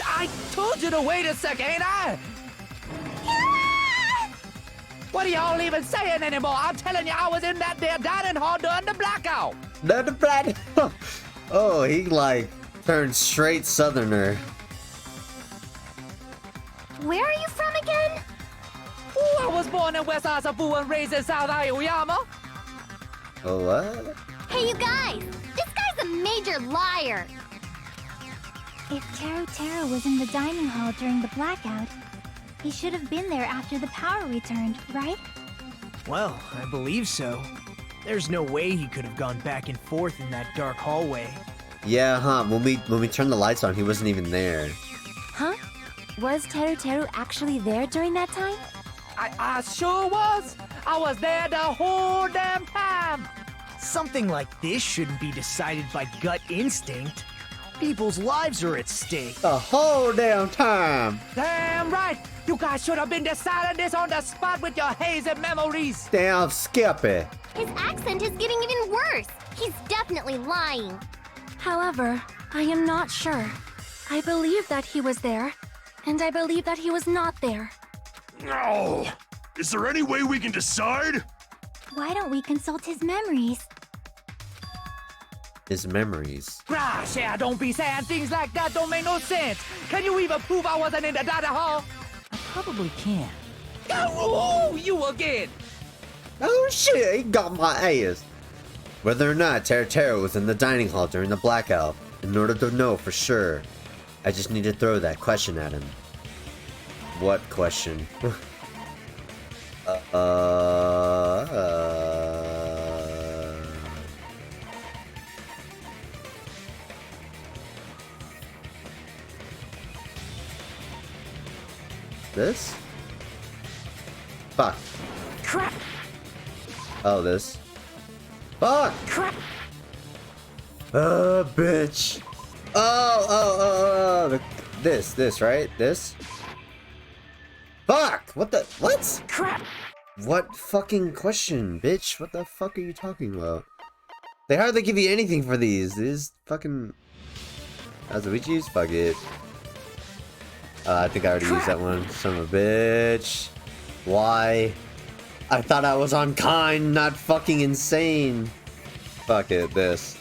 I told you to wait a second, ain't I? What are y'all even saying anymore? I'm telling you, I was in that there dining hall during the blackout. Oh, he like turned straight southerner. Where are you from again? Ooh, I was born in West Asabu and raised in South Aoyama. Oh, what? Hey, you guys! This guy's a major liar! If Teruteru was in the dining hall during the blackout, he should have been there after the power returned, right? Well, I believe so. There's no way he could have gone back and forth in that dark hallway. Yeah, huh? When we turned the lights on, he wasn't even there. Huh? Was Teruteru actually there during that time? I sure was. I was there the whole damn time. Something like this shouldn't be decided by gut instinct. People's lives are at stake. The whole damn time. Damn right. You guys should have been deciding this on the spot with your hazy memories. Damn Skippy. His accent is getting even worse. He's definitely lying. However, I am not sure. I believe that he was there, and I believe that he was not there. Oh, is there any way we can decide? Why don't we consult his memories? His memories. Gosh, yeah, don't be saying things like that. Don't make no sense. Can you even prove I wasn't in the dining hall? I probably can. Oh, you again. Oh shit, he got my ass. Whether or not Teruteru was in the dining hall during the blackout, in order to know for sure, I just need to throw that question at him. What question? This? Fuck. Crap. Oh, this. Fuck! Crap. Bitch. This, right? This? Fuck! What? Crap! What fucking question, bitch? What the fuck are you talking about? They hardly give you anything for these. These fucking... Azuichis? Fuck it. I think I already used that one. Son of a bitch. Why? I thought I was unkind, not fucking insane. Fuck it, this.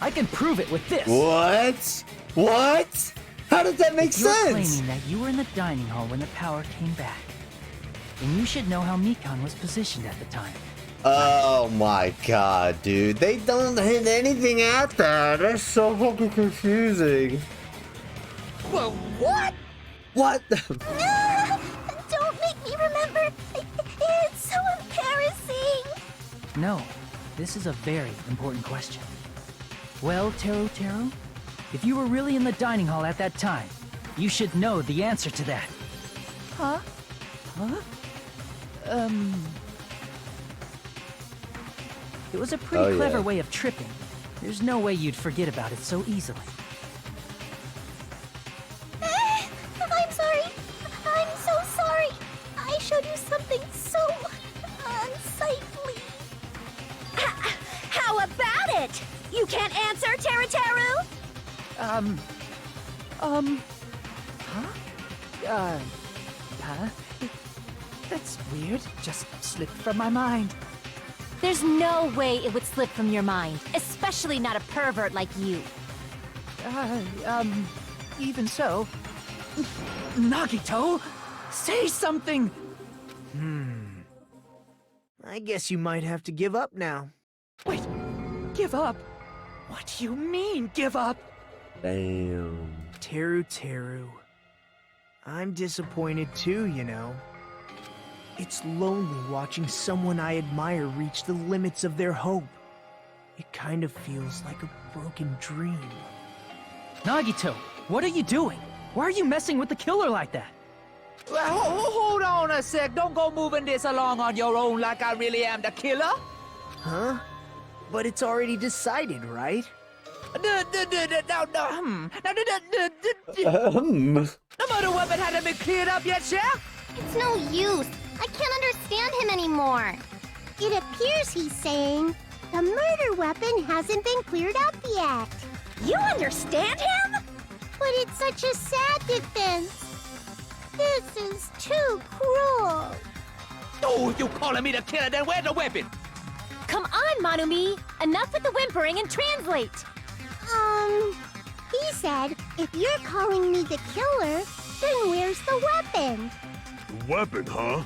I can prove it with this. What? What? How does that make You're sense? claiming that you were in the dining hall when the power came back. And you should know how Mikan was positioned at the time. Oh my god, dude. They don't hint anything at that. That's so fucking confusing. Well, what? What? Don't make me remember. It's so embarrassing. No, this is a very important question. Well, Teru, if you were really in the dining hall at that time, you should know the answer to that. Huh? It was a pretty Oh, clever yeah. way of tripping. There's no way you'd forget about it so easily. I'm sorry. I'm so sorry. I showed you something so unsightly. How about it? You can't answer, Teru? That's weird. Just slipped from my mind. There's no way it would slip from your mind, especially not a pervert like you. Even so... Nagito! Say something! I guess you might have to give up now. Wait, give up? What do you mean, give up? Damn. Teru. I'm disappointed too, you know. It's lonely watching someone I admire reach the limits of their hope. It kind of feels like a broken dream. Nagito, what are you doing? Why are you messing with the killer like that? Well, hold on a sec. Don't go moving this along on your own like I really am the killer. Huh? But it's already decided, right? No, murder weapon hadn't been cleared up yet, Chef? It's no use. I can't understand him anymore. It appears he's saying the murder weapon hasn't been cleared up yet. You understand him? But it's such a sad defense. This is too cruel. Oh, you calling me the killer, then where's the weapon? Come on, Manumi. Enough with the whimpering and translate. He said, if you're calling me the killer, then where's the weapon? Weapon, huh?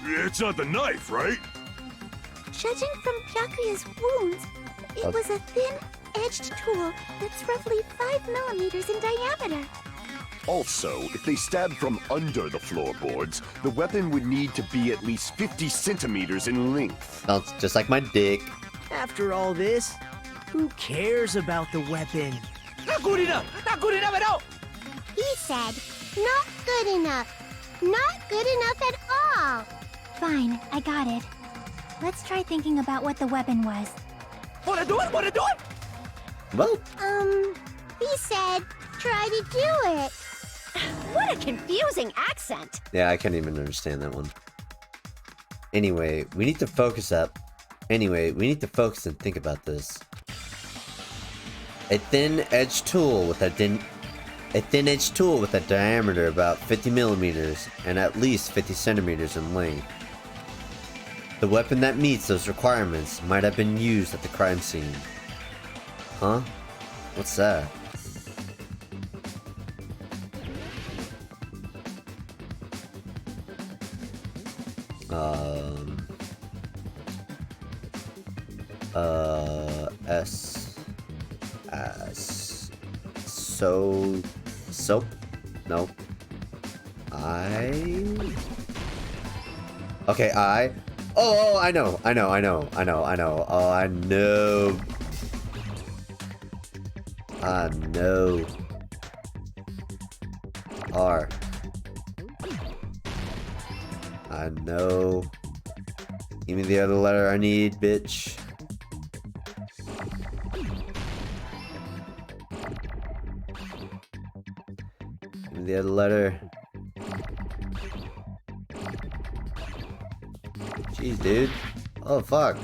It's not the knife, right? Judging from Byakuya's wounds, it was a thin-edged tool that's roughly 5 millimeters in diameter. Also, if they stabbed from under the floorboards, the weapon would need to be at least 50 centimeters in length. Sounds just like my dick. After all this, who cares about the weapon? Not good enough! Not good enough at all! He said, not good enough. Not good enough at all. Fine, I got it. Let's try thinking about what the weapon was. Wanna do it? Well, He said, try to do it. What a confusing accent. yeah, I can't even understand that one. Anyway, we need to focus and think about this. A thin-edged tool with a diameter about 50 millimeters and at least 50 centimeters in length. The weapon that meets those requirements might have been used at the crime scene. Huh? What's that? Soap? No. Okay, Oh, I know. Oh, I know. I know. R. I know. Give me the other letter I need, bitch. The other letter. Jeez, dude. Oh, fuck.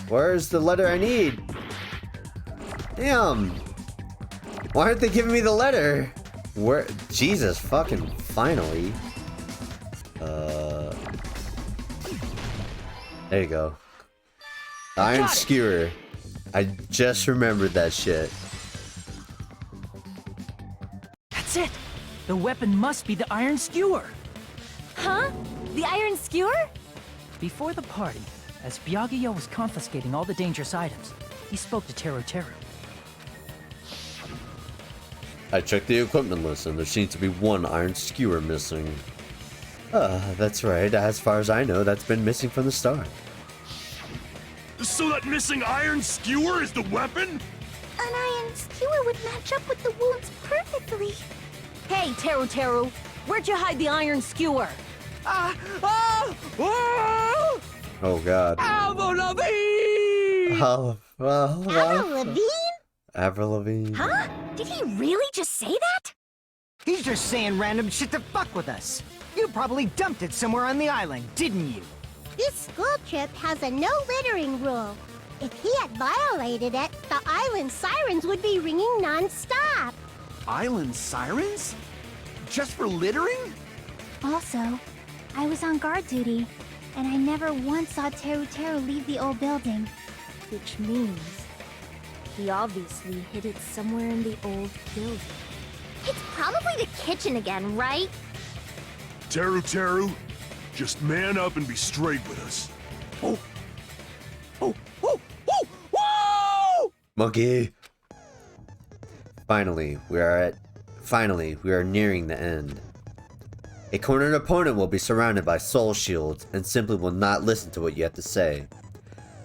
Where's the letter I need? Damn. Why aren't they giving me the letter? Where? Jesus, fucking finally. There you go. Iron Skewer. I just remembered that shit. That's it! The weapon must be the Iron Skewer! Huh? The Iron Skewer? Before the party, as Byakuya was confiscating all the dangerous items, he spoke to Teru Teru. I checked the equipment list and there seems to be one Iron Skewer missing. That's right. As far as I know, that's been missing from the start. So that missing Iron Skewer is the weapon? An iron skewer would match up with the wounds perfectly. Hey, Teru Teru, where'd you hide the Iron Skewer? Oh god. Avril Lavigne! Oh, well, Avril Lavigne? Avril Lavigne. Huh? Did he really just say that? He's just saying random shit to fuck with us. You probably dumped it somewhere on the island, didn't you? This school trip has a no littering rule. If he had violated it, the island sirens would be ringing non-stop. Island sirens? Just for littering? Also, I was on guard duty, and I never once saw Teru Teru leave the old building. Which means he obviously hid it somewhere in the old building. It's probably the kitchen again, right? Teru Teru, just man up and be straight with us. Oh! Oh! Oh! Oh! Whoa! Monkey! Finally, we are nearing the end. A cornered opponent will be surrounded by soul shields and simply will not listen to what you have to say.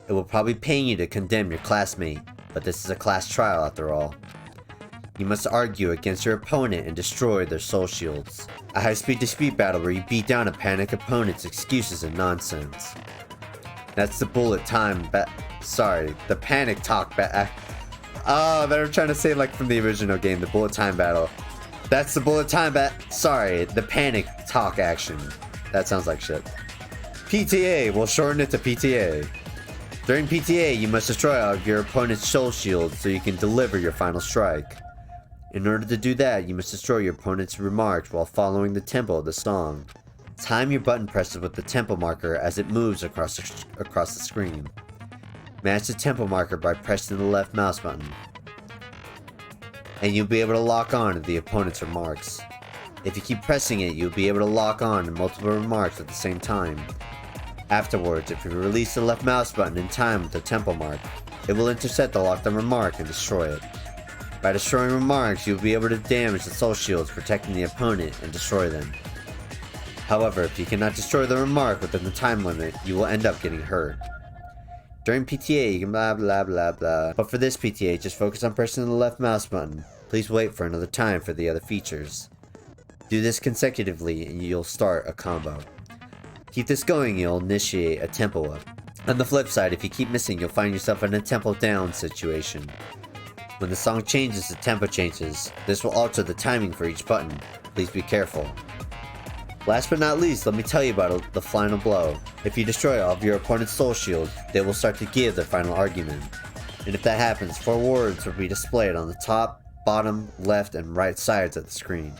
It will probably pain you to condemn your classmate, but this is a class trial after all. You must argue against your opponent and destroy their soul shields. A high-speed dispute battle where you beat down a panicked opponent's excuses and nonsense. That's the bullet time the panic talk Oh, they were trying to say like from the original game, the bullet time battle. That's the bullet time the panic talk action. That sounds like shit. PTA, we'll shorten it to PTA. During PTA, you must destroy all of your opponent's soul shields so you can deliver your final strike. In order to do that, you must destroy your opponent's remarks while following the tempo of the song. Time your button presses with the tempo marker as it moves across the screen. Match the tempo marker by pressing the left mouse button, and you'll be able to lock on to the opponent's remarks. If you keep pressing it, you'll be able to lock on to multiple remarks at the same time. Afterwards, if you release the left mouse button in time with the tempo mark, it will intercept the locked on remark and destroy it. By destroying remarks, you'll be able to damage the soul shields protecting the opponent and destroy them. However, if you cannot destroy the remark within the time limit, you will end up getting hurt. During PTA, you can blah blah blah blah, but for this PTA, just focus on pressing the left mouse button. Please wait for another time for the other features. Do this consecutively and you'll start a combo. Keep this going, you'll initiate a tempo up. On the flip side, if you keep missing, you'll find yourself in a tempo down situation. When the song changes, the tempo changes. This will alter the timing for each button. Please be careful. Last but not least, let me tell you about the final blow. If you destroy all of your opponent's soul shields, they will start to give their final argument. And if that happens, 4 words will be displayed on the top, bottom, left, and right sides of the screen.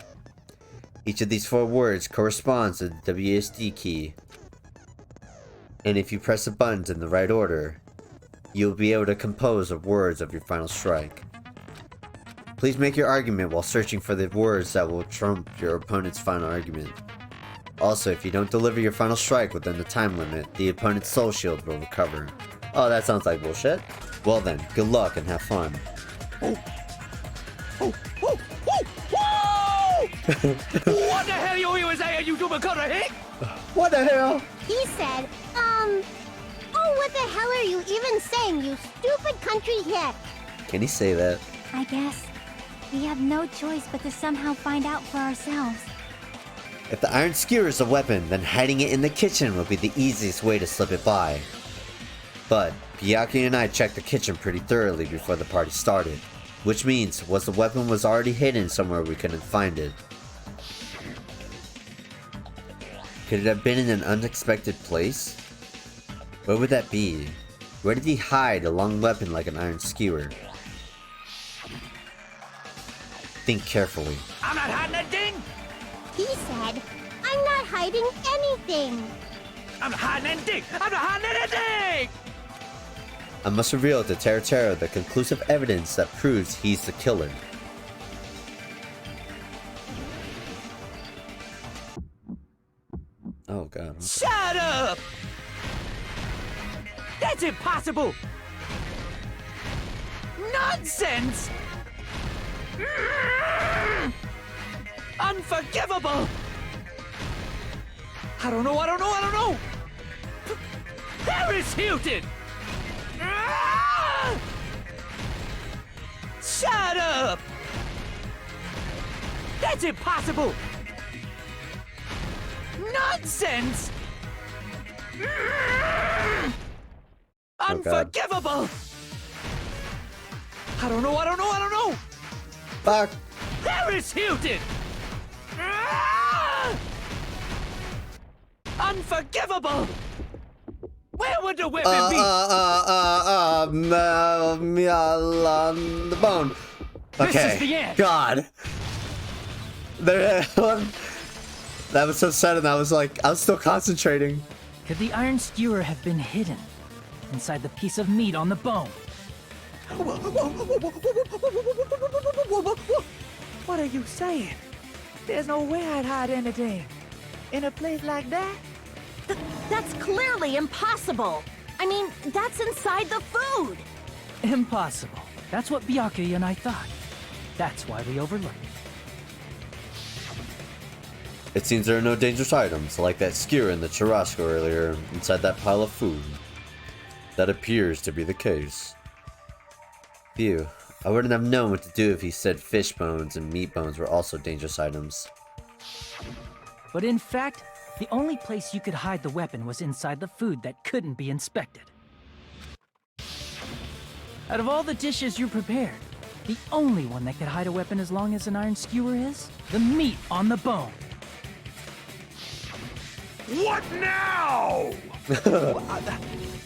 Each of these 4 words corresponds to the WSD key. And if you press the buttons in the right order, you will be able to compose the words of your final strike. Please make your argument while searching for the words that will trump your opponent's final argument. Also, if you don't deliver your final strike within the time limit, the opponent's soul shield will recover. Oh, that sounds like bullshit. Well then, good luck and have fun. What the hell you even saying, you stupid cutter hick? What the hell? He said, oh, what the hell are you even saying, you stupid country hick? Can he say that? I guess we have no choice but to somehow find out for ourselves. If the iron skewer is a weapon, then hiding it in the kitchen would be the easiest way to slip it by. But Byakuya and I checked the kitchen pretty thoroughly before the party started. Which means, the weapon was already hidden somewhere we couldn't find it. Could it have been in an unexpected place? Where would that be? Where did he hide a long weapon like an iron skewer? Think carefully. I'm not hiding a thing! He said, I'm not hiding anything. I'm not hiding anything! I'm not hiding anything! I must reveal to Teru the conclusive evidence that proves he's the killer. Oh god. Shut up! That's impossible! Nonsense! Unforgivable! I don't know! Paris Hilton! Shut up! That's impossible! Nonsense! Unforgivable! I don't know! Fuck! Paris Hilton! Unforgivable! Where would the weapon be? On the bone. Okay. This is the end. God. That was so sudden. I was still concentrating. Could the iron skewer have been hidden inside the piece of meat on the bone? What are you saying? There's no way I'd hide anything in a place like that. That's clearly impossible. I mean, that's inside the food. Impossible. That's what Byakuya and I thought. That's why we overlooked it. It seems there are no dangerous items, like that skewer in the churrasco earlier, inside that pile of food. That appears to be the case. Phew, I wouldn't have known what to do if he said fish bones and meat bones were also dangerous items. But in fact, the only place you could hide the weapon was inside the food that couldn't be inspected. Out of all the dishes you prepared, the only one that could hide a weapon as long as an iron skewer is the meat on the bone. What now?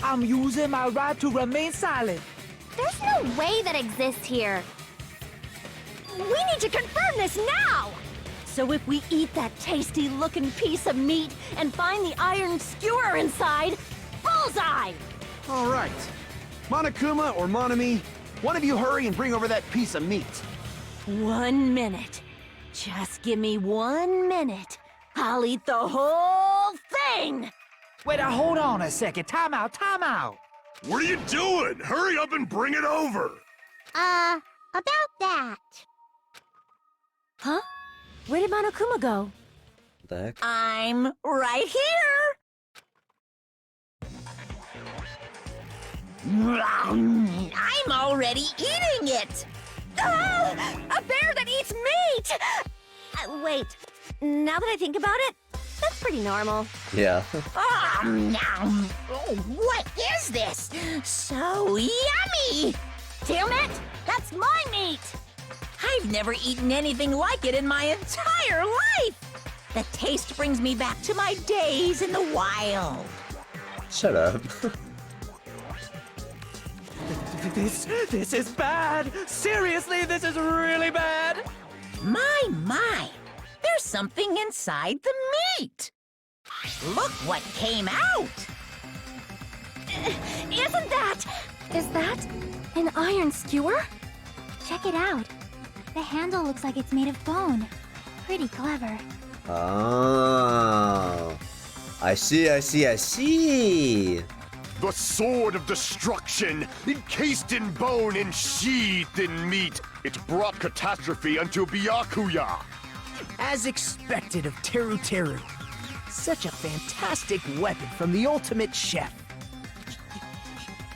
I'm using my right to remain silent. There's no way that exists here. We need to confirm this now! So if we eat that tasty-looking piece of meat and find the iron skewer inside, bullseye! All right. Monokuma or Monami, one of you hurry and bring over that piece of meat. 1 minute. Just give me 1 minute. I'll eat the whole thing! Wait, hold on a second. Time out. What are you doing? Hurry up and bring it over! About that. Huh? Where did Monokuma go? What the heck? I'm right here! I'm already eating it! Ah! A bear that eats meat! Wait, now that I think about it, that's pretty normal. Yeah. Nom. Oh, what is this? So yummy! Damn it! That's my meat! I've never eaten anything like it in my entire life! The taste brings me back to my days in the wild. Shut up. This is bad. Seriously, this is really bad. My. There's something inside the meat. Look what came out. Is that an iron skewer? Check it out. The handle looks like it's made of bone. Pretty clever. Oh. I see. The sword of destruction, encased in bone and sheathed in meat. It brought catastrophe unto Byakuya. As expected of Teru. Such a fantastic weapon from the ultimate chef.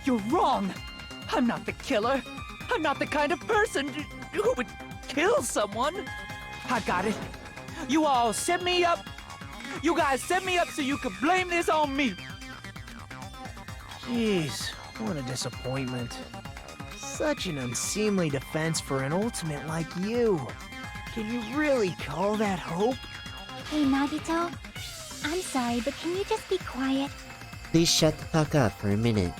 You're wrong. I'm not the killer. I'm not the kind of person who would kill someone. I got it. You all set me up. You guys set me up so you could blame this on me. Jeez, what a disappointment. Such an unseemly defense for an ultimate like you. Can you really call that hope? Hey, Nagito. I'm sorry, but can you just be quiet? Please shut the fuck up for a minute.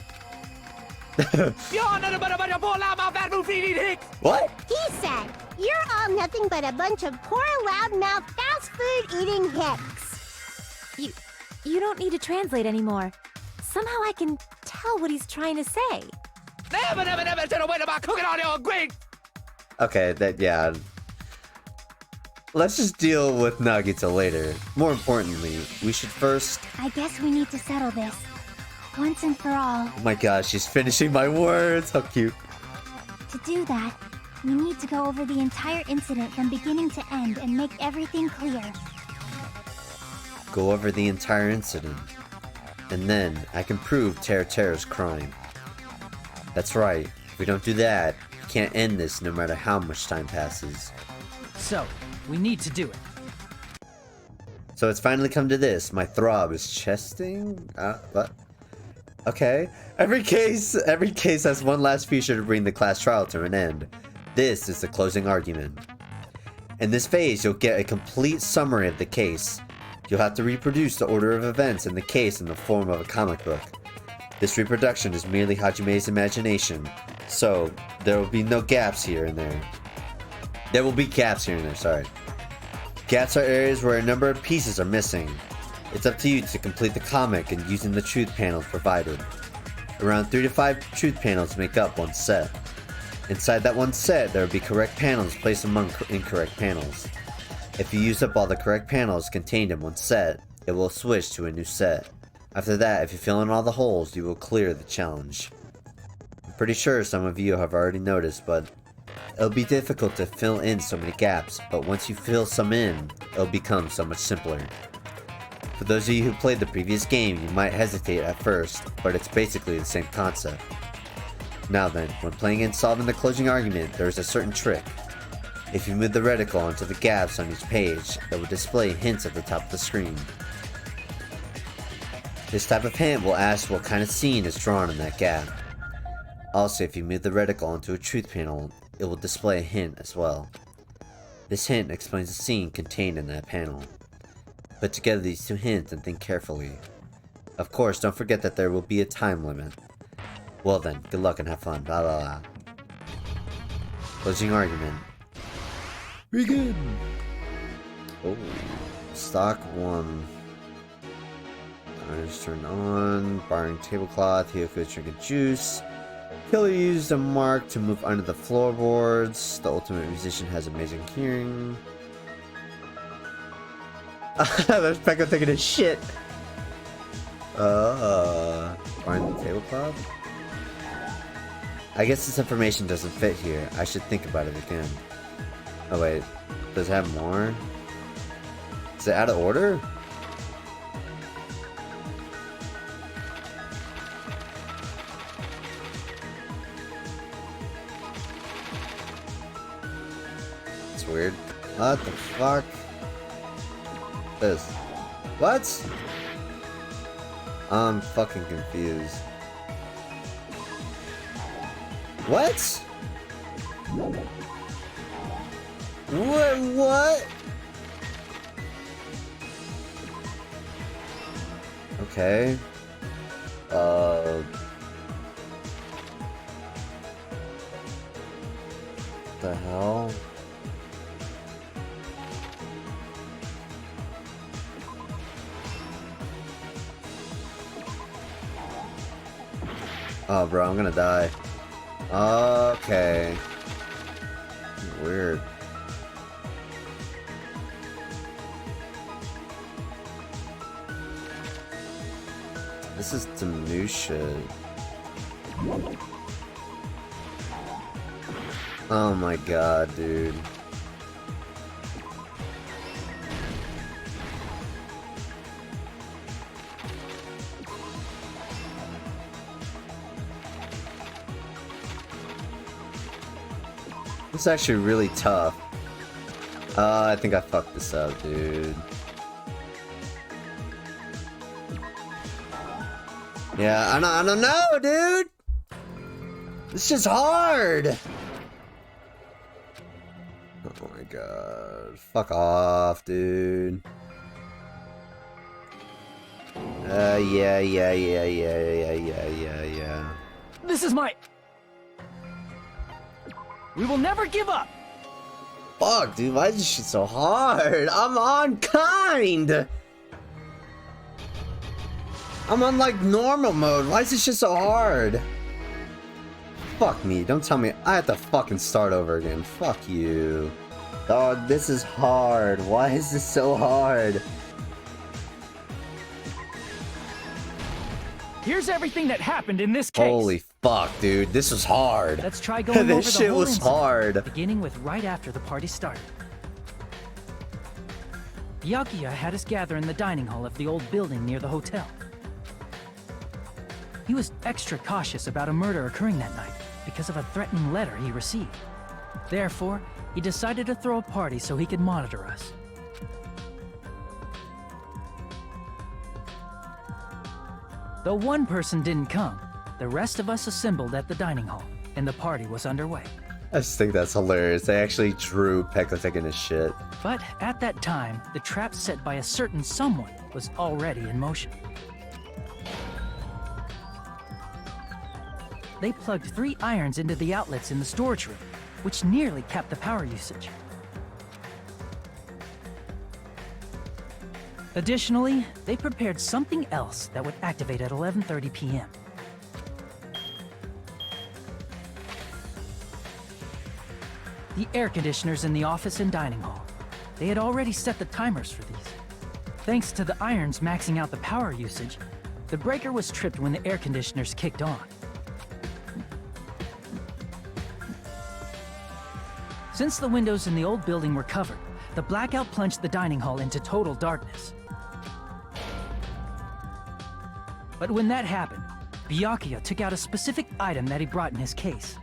What? He said, "You're all nothing but a bunch of poor, loudmouth, fast food eating hicks." You don't need to translate anymore. Somehow I can tell what he's trying to say. Okay, yeah. Let's just deal with Nagito later. More importantly, we should first... I guess we need to settle this. Once and for all. Oh my gosh, she's finishing my words. How cute. To do that, we need to go over the entire incident from beginning to end and make everything clear. Go over the entire incident. And then I can prove Teru's crime. That's right. If we don't do that, we can't end this no matter how much time passes. So, we need to do it. So it's finally come to this. My throb is chesting? What? Okay. Every case has one last feature to bring the class trial to an end. This is the closing argument. In this phase, you'll get a complete summary of the case. You'll have to reproduce the order of events in the case in the form of a comic book. This reproduction is merely Hajime's imagination, so there will be no gaps here and there. There will be gaps here and there, sorry. Gaps are areas where a number of pieces are missing. It's up to you to complete the comic and using the truth panels provided. Around 3 to 5 truth panels make up one set. Inside that one set, there will be correct panels placed among incorrect panels. If you use up all the correct panels contained in one set, it will switch to a new set. After that, if you fill in all the holes, you will clear the challenge. I'm pretty sure some of you have already noticed, but it'll be difficult to fill in so many gaps, but once you fill some in, it'll become so much simpler. For those of you who played the previous game, you might hesitate at first, but it's basically the same concept. Now then, when playing and solving the closing argument, there is a certain trick. If you move the reticle onto the gaps on each page, it will display hints at the top of the screen. This type of hint will ask what kind of scene is drawn in that gap. Also, if you move the reticle onto a truth panel, it will display a hint as well. This hint explains the scene contained in that panel. Put together these two hints and think carefully. Of course, don't forget that there will be a time limit. Well then, good luck and have fun, blah blah blah. Closing argument. Begin! Oh, stock 1. Irons turned on, barring tablecloth, Hiyoko drinking juice. Killer used a mark to move under the floorboards. The ultimate musician has amazing hearing. There's Pekka taking a shit. Barring the tablecloth? I guess this information doesn't fit here. I should think about it again. Oh wait, does it have more? Is it out of order? It's weird. What the fuck? This. What? I'm fucking confused. What? What? Okay. The hell? Oh, bro, I'm gonna die. Okay. Weird. This is some new shit. Oh my god, dude. It's actually really tough. I think I fucked this up, dude. Yeah, I don't know, dude. This shit's hard! Oh my god. Fuck off, dude. Yeah. This is my... We will never give up! Fuck, dude, why is this shit so hard? I'm on kind! I'm on, like, normal mode. Why is this shit so hard? Fuck me, don't tell me I have to fucking start over again. Fuck you. Dog, this is hard. Why is this so hard? Here's everything that happened in this case. Holy fuck, dude. This was hard. Let's try going over the This shit whole was incident, hard. beginning with right after the party started. Byakuya had us gather in the dining hall of the old building near the hotel. He was extra cautious about a murder occurring that night because of a threatening letter he received. Therefore, he decided to throw a party so he could monitor us. Though one person didn't come, the rest of us assembled at the dining hall, and the party was underway. I just think that's hilarious. They actually drew Pekka taking his shit. But at that time, the trap set by a certain someone was already in motion. They plugged 3 irons into the outlets in the storage room, which nearly capped the power usage. Additionally, they prepared something else that would activate at 11:30 p.m. The air conditioners in the office and dining hall. They had already set the timers for these. Thanks to the irons maxing out the power usage, the breaker was tripped when the air conditioners kicked on. Since the windows in the old building were covered, the blackout plunged the dining hall into total darkness. But when that happened, Byakuya took out a specific item that he brought in his case.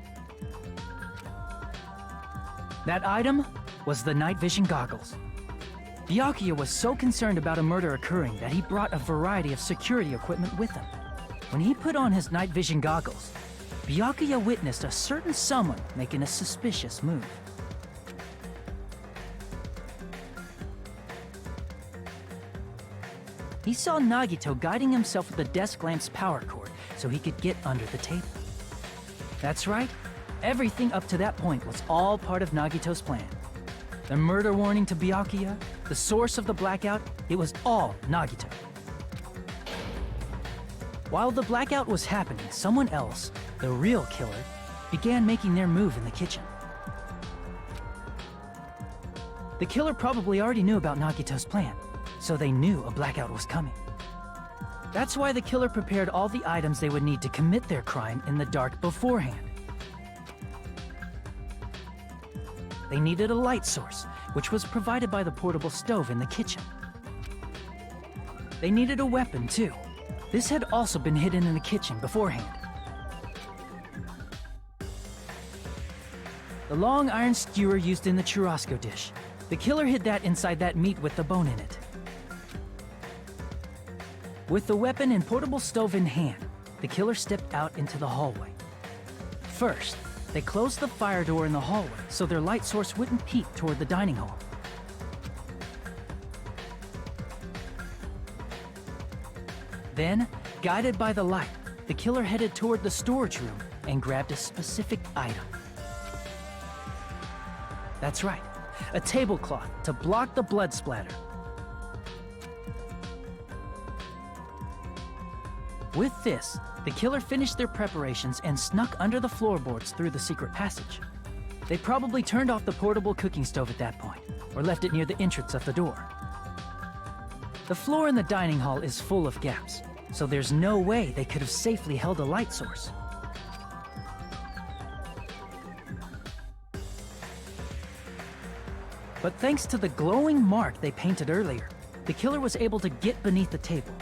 That item was the night vision goggles. Byakuya was so concerned about a murder occurring that he brought a variety of security equipment with him. When he put on his night vision goggles, Byakuya witnessed a certain someone making a suspicious move. He saw Nagito guiding himself with the desk lamp's power cord so he could get under the table. That's right, everything up to that point was all part of Nagito's plan. The murder warning to Byakuya, the source of the blackout, it was all Nagito. While the blackout was happening, someone else, the real killer, began making their move in the kitchen. The killer probably already knew about Nagito's plan, so they knew a blackout was coming. That's why the killer prepared all the items they would need to commit their crime in the dark beforehand. They needed a light source, which was provided by the portable stove in the kitchen. They needed a weapon, too. This had also been hidden in the kitchen beforehand. The long iron skewer used in the churrasco dish. The killer hid that inside that meat with the bone in it. With the weapon and portable stove in hand, the killer stepped out into the hallway. First, they closed the fire door in the hallway so their light source wouldn't peek toward the dining hall. Then, guided by the light, the killer headed toward the storage room and grabbed a specific item. That's right, a tablecloth to block the blood splatter. With this, the killer finished their preparations and snuck under the floorboards through the secret passage. They probably turned off the portable cooking stove at that point, or left it near the entrance of the door. The floor in the dining hall is full of gaps, so there's no way they could have safely held a light source. But thanks to the glowing mark they painted earlier, the killer was able to get beneath the table.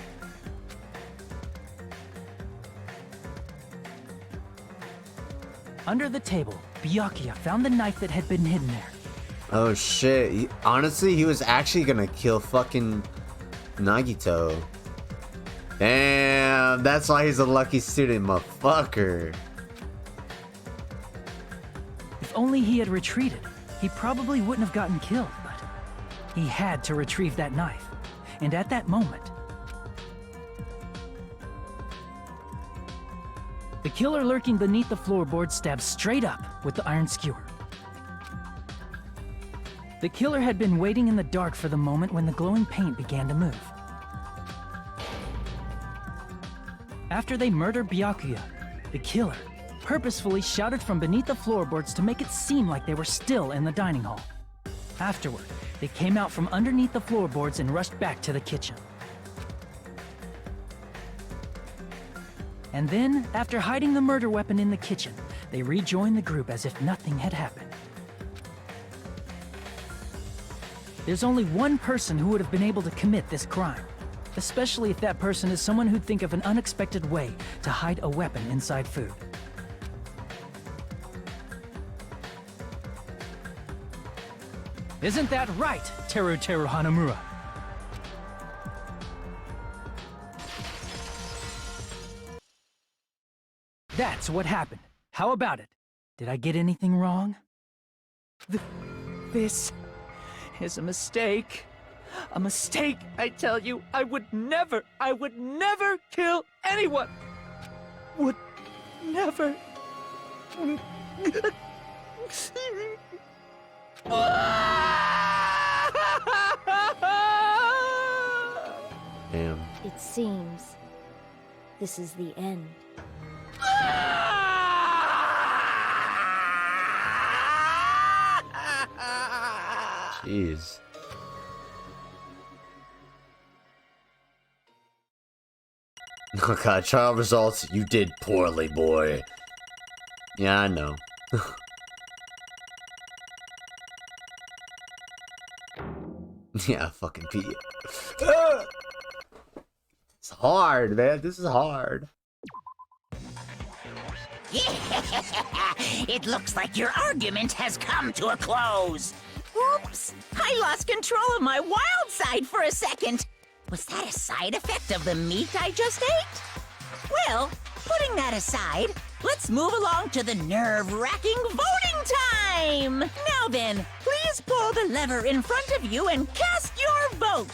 Under the table, Byakuya found the knife that had been hidden there. Oh shit. Honestly, he was actually gonna kill fucking Nagito. Damn, that's why he's a lucky student, motherfucker. only he had retreated, he probably wouldn't have gotten killed, but he had to retrieve that knife. And at that moment, the killer lurking beneath the floorboard stabbed straight up with the iron skewer. The killer had been waiting in the dark for the moment when the glowing paint began to move. After they murdered Byakuya, the killer purposefully shouted from beneath the floorboards to make it seem like they were still in the dining hall. Afterward, they came out from underneath the floorboards and rushed back to the kitchen. And then, after hiding the murder weapon in the kitchen, they rejoined the group as if nothing had happened. There's only one person who would have been able to commit this crime, especially if that person is someone who'd think of an unexpected way to hide a weapon inside food. Isn't that right, Teru Hanamura? That's what happened. How about it? Did I get anything wrong? This is a mistake. A mistake, I tell you. I would never kill anyone. Would never. Damn. It seems this is the end. Jeez. Oh god, trial results, you did poorly, boy. Yeah, I know. Yeah, fucking Pete. It's hard, man. This is hard. It looks like your argument has come to a close. Oops! I lost control of my wild side for a second. Was that a side effect of the meat I just ate? Well, putting that aside, let's move along to the nerve-wracking voting time! Now then, please pull the lever in front of you and cast your vote.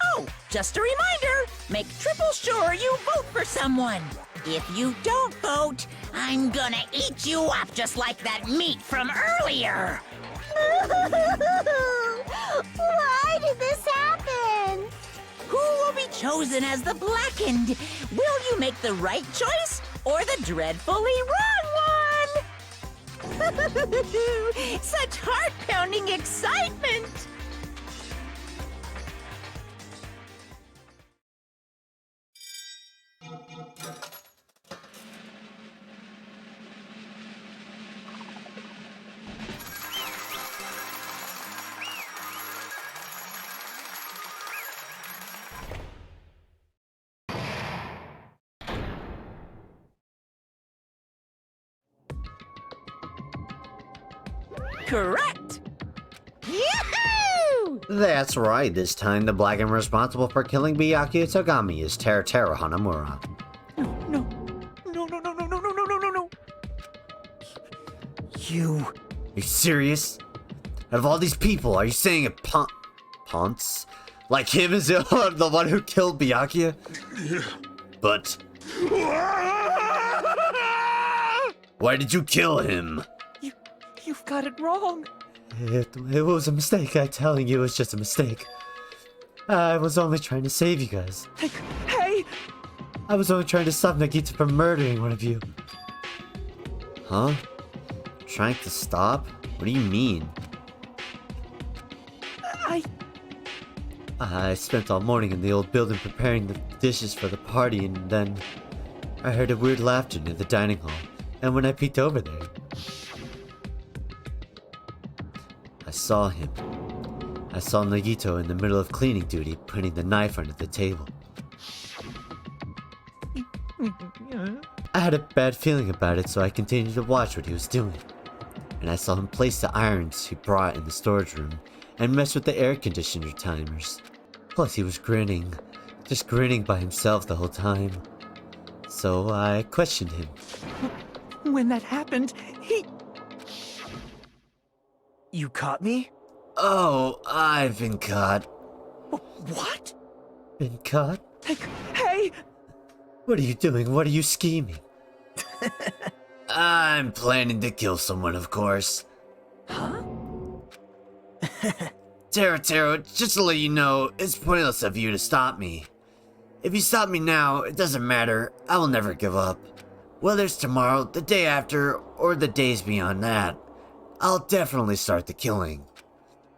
Oh, just a reminder, make triple sure you vote for someone. If you don't vote, I'm gonna eat you up just like that meat from earlier. Why did this happen? Who will be chosen as the blackened? Will you make the right choice or the dreadfully wrong one? Such heart-pounding excitement! Correct! Yahoo! That's right, this time the blackened responsible for killing Byakuya Togami is Teru Hanamura. No. You... Are you serious? Out of all these people, are you saying a Ponce? Like him is the one who killed Byakuya? But... Why did you kill him? You've got it wrong. It was a mistake, I'm telling you, it was just a mistake. I was only trying to save you guys. Hey! I was only trying to stop Nagita from murdering one of you. Huh? Trying to stop? What do you mean? I spent all morning in the old building preparing the dishes for the party, and then I heard a weird laughter near the dining hall. And when I peeked over there, I saw him. I saw Nagito in the middle of cleaning duty, putting the knife under the table. I had a bad feeling about it, so I continued to watch what he was doing. And I saw him place the irons he brought in the storage room and mess with the air conditioner timers. Plus he was grinning, just grinning by himself the whole time. So I questioned him. When that happened, You caught me? Oh, I've been caught. What? Been caught? Hey! What are you doing? What are you scheming? I'm planning to kill someone, of course. Huh? Taro, just to let you know, it's pointless of you to stop me. If you stop me now, it doesn't matter. I will never give up. Whether it's tomorrow, the day after, or the days beyond that, I'll definitely start the killing.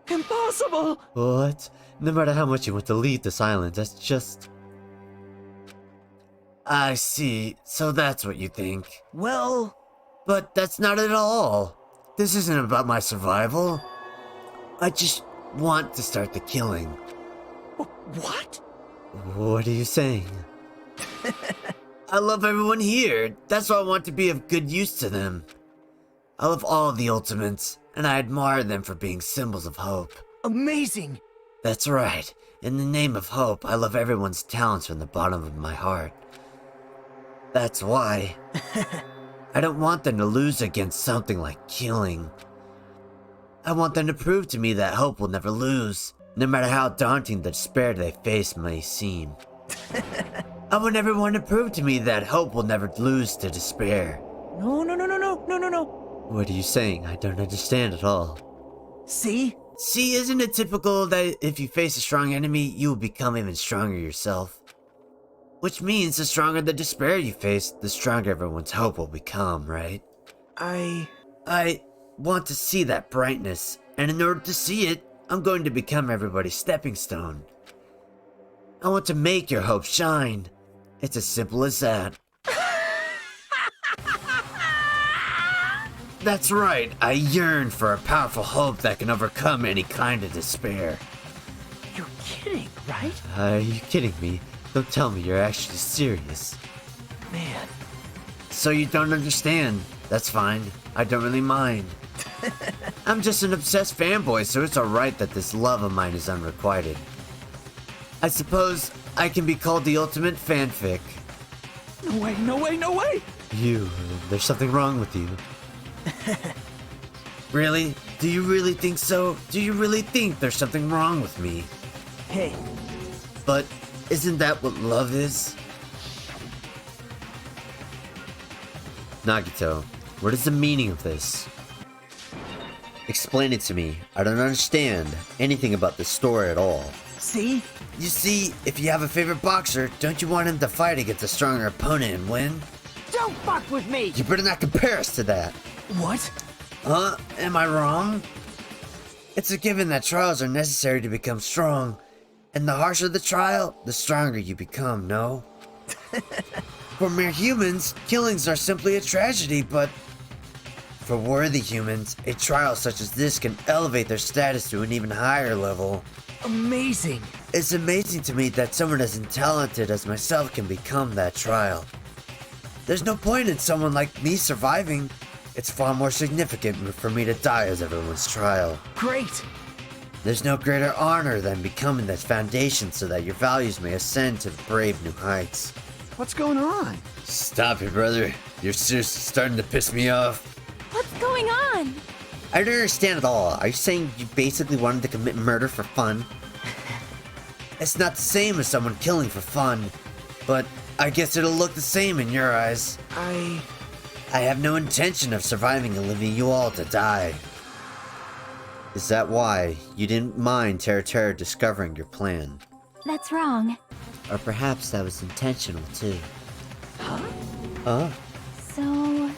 Impossible! What? No matter how much you want to leave this island, that's just... I see. So that's what you think. Well... But that's not it at all. This isn't about my survival. I just want to start the killing. What? What are you saying? I love everyone here. That's why I want to be of good use to them. I love all of the Ultimates, and I admire them for being symbols of hope. Amazing! That's right. In the name of hope, I love everyone's talents from the bottom of my heart. That's why. I don't want them to lose against something like killing. I want them to prove to me that hope will never lose, no matter how daunting the despair they face may seem. I want everyone to prove to me that hope will never lose to despair. No. What are you saying? I don't understand at all. See? See, isn't it typical that if you face a strong enemy, you will become even stronger yourself? Which means the stronger the despair you face, the stronger everyone's hope will become, right? I want to see that brightness, and in order to see it, I'm going to become everybody's stepping stone. I want to make your hope shine. It's as simple as that. That's right, I yearn for a powerful hope that can overcome any kind of despair. You're kidding, right? Are you kidding me? Don't tell me you're actually serious. Man. So you don't understand. That's fine. I don't really mind. I'm just an obsessed fanboy, so it's alright that this love of mine is unrequited. I suppose I can be called the ultimate fanfic. No way! There's something wrong with you. Really? Do you really think so? Do you really think there's something wrong with me? Hey. But isn't that what love is? Nagito, what is the meaning of this? Explain it to me. I don't understand anything about this story at all. See? You see, if you have a favorite boxer, don't you want him to fight against a stronger opponent and win? Don't fuck with me! You better not compare us to that. What? Huh? Am I wrong? It's a given that trials are necessary to become strong. And the harsher the trial, the stronger you become, no? For mere humans, killings are simply a tragedy, but for worthy humans, a trial such as this can elevate their status to an even higher level. Amazing! It's amazing to me that someone as talented as myself can become that trial. There's no point in someone like me surviving. It's far more significant for me to die as everyone's trial. Great! There's no greater honor than becoming that foundation so that your values may ascend to brave new heights. What's going on? Stop it, brother. You're seriously starting to piss me off. What's going on? I don't understand at all. Are you saying you basically wanted to commit murder for fun? It's not the same as someone killing for fun, but I guess it'll look the same in your eyes. I have no intention of surviving and leaving you all to die. Is that why you didn't mind Terra discovering your plan? That's wrong. Or perhaps that was intentional too. Huh? Huh? So...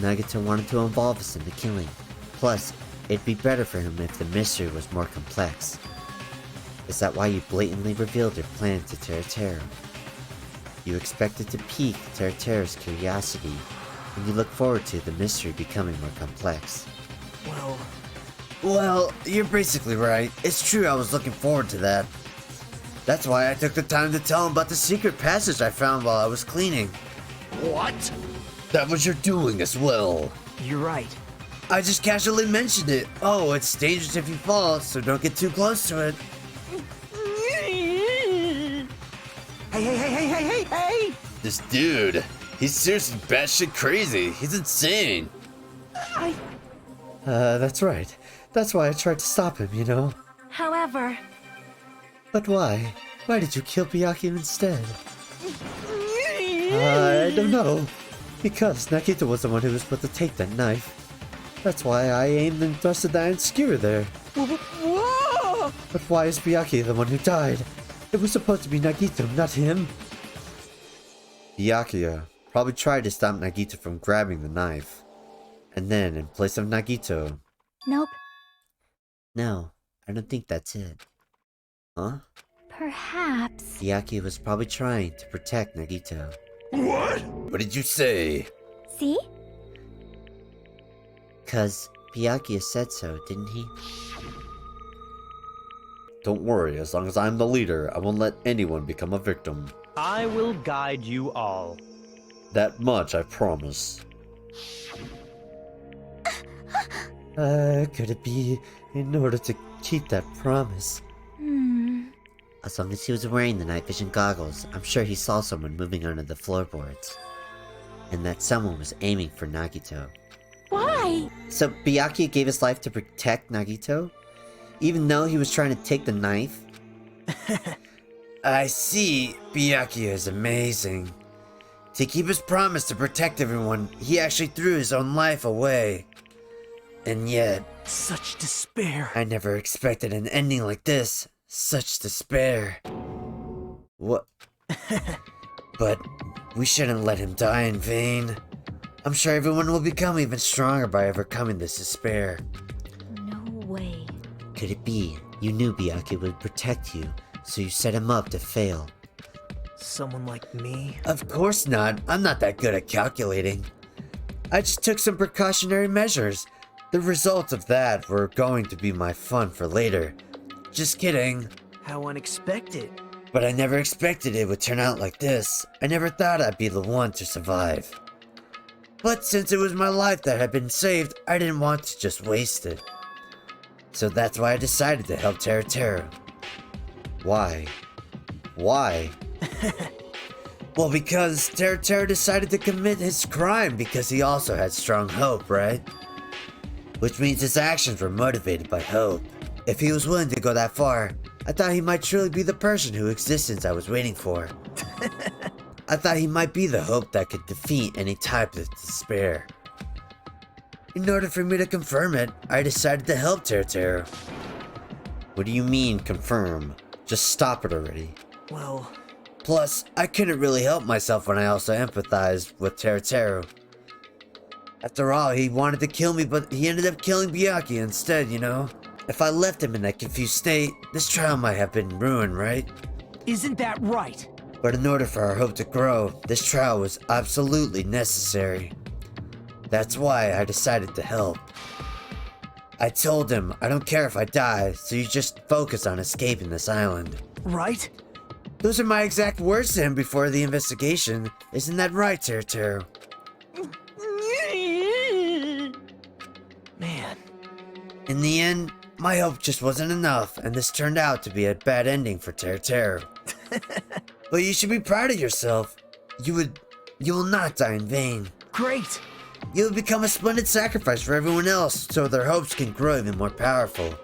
Nagito wanted to involve us in the killing. Plus, it'd be better for him if the mystery was more complex. Is that why you blatantly revealed your plan to Terra? You expected to pique Terra's curiosity, and you look forward to the mystery becoming more complex. Well, you're basically right. It's true I was looking forward to that. That's why I took the time to tell him about the secret passage I found while I was cleaning. What? That was your doing as well. You're right. I just casually mentioned it. Oh, it's dangerous if you fall, so don't get too close to it. Hey! This dude, he's seriously batshit crazy. He's insane. That's right. That's why I tried to stop him, you know? However... But why? Why did you kill Byakuya instead? I don't know. Because Nagito was the one who was supposed to take that knife. That's why I aimed and thrusted the iron skewer there. Whoa! But why is Byakuya the one who died? It was supposed to be Nagito, not him. Byakuya probably tried to stop Nagito from grabbing the knife. And then, in place of Nagito... Nope. No, I don't think that's it. Huh? Perhaps. Byakuya was probably trying to protect Nagito. What? What did you say? See? 'Cause Byakuya said so, didn't he? Don't worry, as long as I'm the leader, I won't let anyone become a victim. I will guide you all. That much, I promise. Could it be in order to keep that promise? As long as he was wearing the night vision goggles, I'm sure he saw someone moving under the floorboards. And that someone was aiming for Nagito. Why? So Byakuya gave his life to protect Nagito? Even though he was trying to take the knife? I see. Byakuya is amazing. To keep his promise to protect everyone, he actually threw his own life away. And yet... Such despair. I never expected an ending like this. Such despair. What? But we shouldn't let him die in vain. I'm sure everyone will become even stronger by overcoming this despair. No way. Could it be you knew Byakuya would protect you, so you set him up to fail? Someone like me? Of course not. I'm not that good at calculating. I just took some precautionary measures. The results of that were going to be my fun for later. Just kidding. How unexpected. But I never expected it would turn out like this. I never thought I'd be the one to survive. But since it was my life that had been saved, I didn't want to just waste it. So that's why I decided to help Teru. Why? Why? Well, because Teru decided to commit his crime because he also had strong hope, right? Which means his actions were motivated by hope. If he was willing to go that far, I thought he might truly be the person whose existence I was waiting for. I thought he might be the hope that could defeat any type of despair. In order for me to confirm it, I decided to help Teru. What do you mean, confirm? Just stop it already. Well... Plus, I couldn't really help myself when I also empathized with Teru. After all, he wanted to kill me, but he ended up killing Byakuya instead, you know? If I left him in that confused state, this trial might have been ruined, right? Isn't that right? But in order for our hope to grow, this trial was absolutely necessary. That's why I decided to help. I told him, I don't care if I die, so you just focus on escaping this island. Right? Those are my exact words to him before the investigation. Isn't that right, Teru? Man. In the end, my hope just wasn't enough, and this turned out to be a bad ending for Teru. But you should be proud of yourself. You will not die in vain. Great! You'll become a splendid sacrifice for everyone else, so their hopes can grow even more powerful.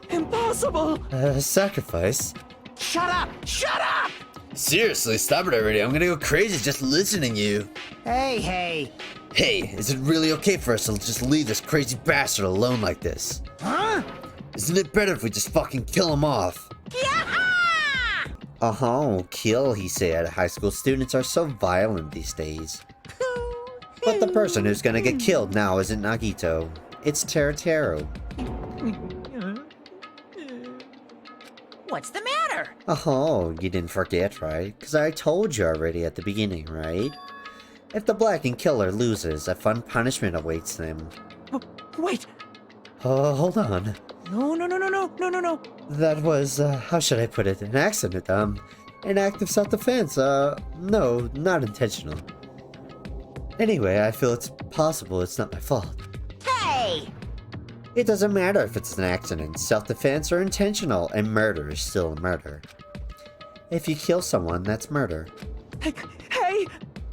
Impossible! Sacrifice? Shut up! Shut up! Seriously, stop it already. I'm gonna go crazy just listening to you. Hey! Hey, is it really okay for us to just leave this crazy bastard alone like this? Huh? Isn't it better if we just fucking kill him off? Kill, he said. High school students are so violent these days. But the person who's gonna get killed now isn't Nagito. It's Teru. What's the matter? You didn't forget, right? Because I told you already at the beginning, right? If the Blackened Killer loses, a fun punishment awaits them. Wait! Hold on. No. That was, how should I put it? An accident, an act of self-defense, no, not intentional. Anyway, I feel it's possible it's not my fault. Hey! It doesn't matter if it's an accident, self-defense, or intentional, and murder is still murder. If you kill someone, that's murder. Hey!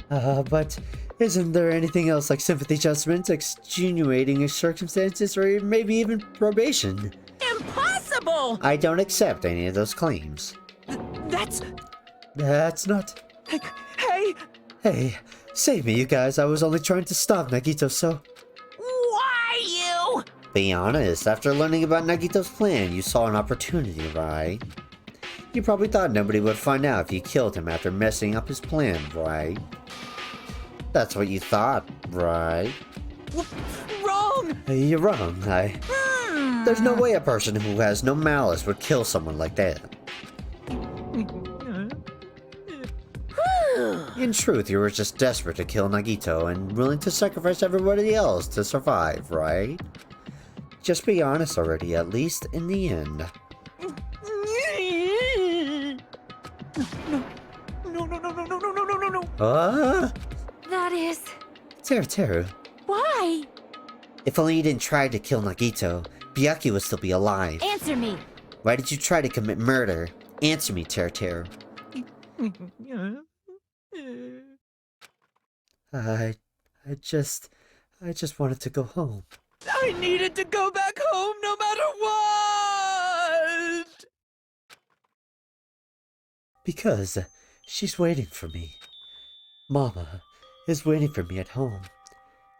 But Isn't there anything else like sympathy adjustments, extenuating circumstances, or maybe even probation? Impossible! I don't accept any of those claims. That's... That's not... Hey! Hey, save me, you guys. I was only trying to stop Nagito, so... Why you? Be honest, after learning about Nagito's plan, you saw an opportunity, right? You probably thought nobody would find out if you killed him after messing up his plan, right? That's what you thought, right? Wrong! You're wrong. There's no way a person who has no malice would kill someone like that. In truth, you were just desperate to kill Nagito and willing to sacrifice everybody else to survive, right? Just be honest already, at least in the end. No. That is... Teru. Why? If only you didn't try to kill Nagito, Byakuya would still be alive. Answer me. Why did you try to commit murder? Answer me, Teru. I just wanted to go home. I needed to go back home no matter what! Because she's waiting for me. Mama is waiting for me at home.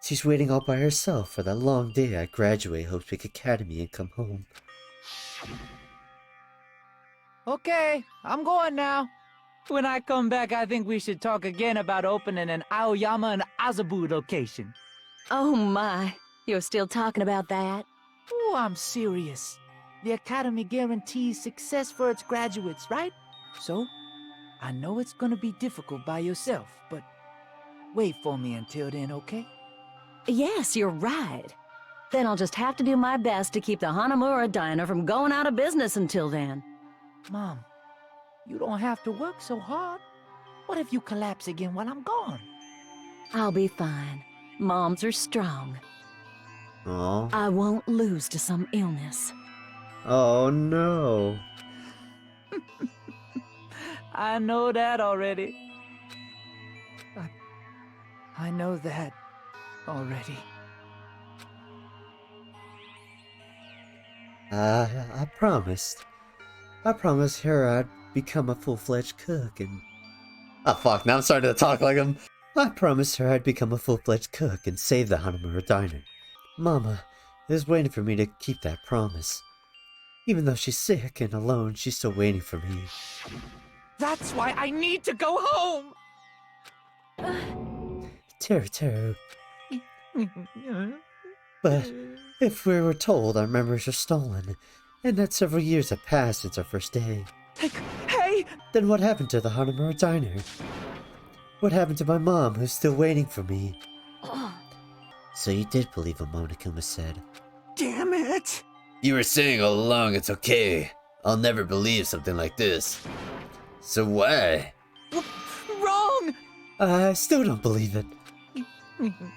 She's waiting all by herself for that long day I graduate Hope Peak Academy and come home. Okay, I'm going now. When I come back, I think we should talk again about opening an Aoyama and Azabu location. Oh my, you're still talking about that? Oh, I'm serious. The Academy guarantees success for its graduates, right? So, I know it's gonna be difficult by yourself, but wait for me until then, okay? Yes, you're right. Then I'll just have to do my best to keep the Hanamura Diner from going out of business until then. Mom, you don't have to work so hard. What if you collapse again while I'm gone? I'll be fine. Moms are strong. Oh. I won't lose to some illness. Oh no. I know that already. I know that already. I promised. I promised her I'd become a full-fledged cook and... Oh fuck, now I'm starting to talk like him. I promised her I'd become a full-fledged cook and save the Hanamura Diner. Mama is waiting for me to keep that promise. Even though she's sick and alone, she's still waiting for me. That's why I need to go home! Teru. But if we were told our memories are stolen, and that several years have passed since our first day, Hey! then what happened to the Hanamura Diner? What happened to my mom who's still waiting for me? So you did believe what Monokuma said. Damn it! You were saying all along it's okay. I'll never believe something like this. So why? Wrong! I still don't believe it.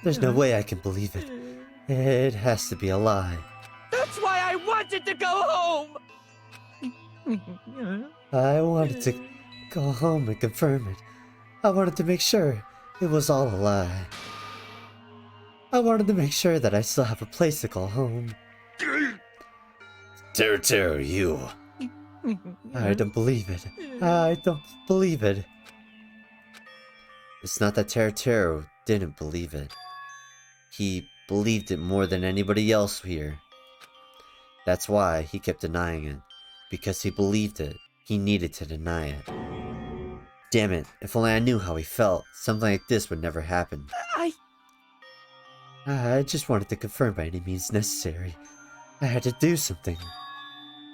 There's no way I can believe it. It has to be a lie. That's why I wanted to go home! I wanted to go home and confirm it. I wanted to make sure it was all a lie. I wanted to make sure that I still have a place to call home. Teru, you. I don't believe it. I don't believe it. It's not that Teru didn't believe it. He believed it more than anybody else here. That's why he kept denying it. Because he believed it, he needed to deny it. Damn it, if only I knew how he felt, something like this would never happen. I just wanted to confirm by any means necessary. I had to do something.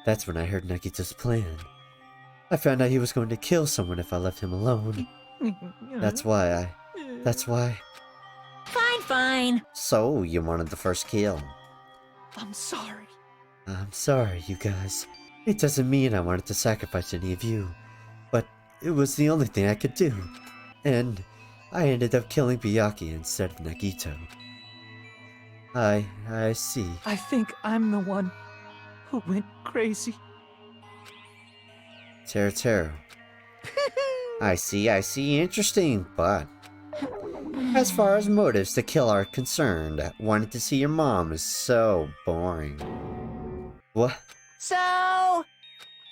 That's when I heard Nagito's plan. I found out he was going to kill someone if I left him alone. That's why. Fine. So, you wanted the first kill. I'm sorry. I'm sorry, you guys. It doesn't mean I wanted to sacrifice any of you, but it was the only thing I could do. And I ended up killing Byakuya instead of Nagito. I see. I think I'm the one who went crazy. Teru. I see, interesting, but As far as motives to kill are concerned, wanting to see your mom is so boring. What? So...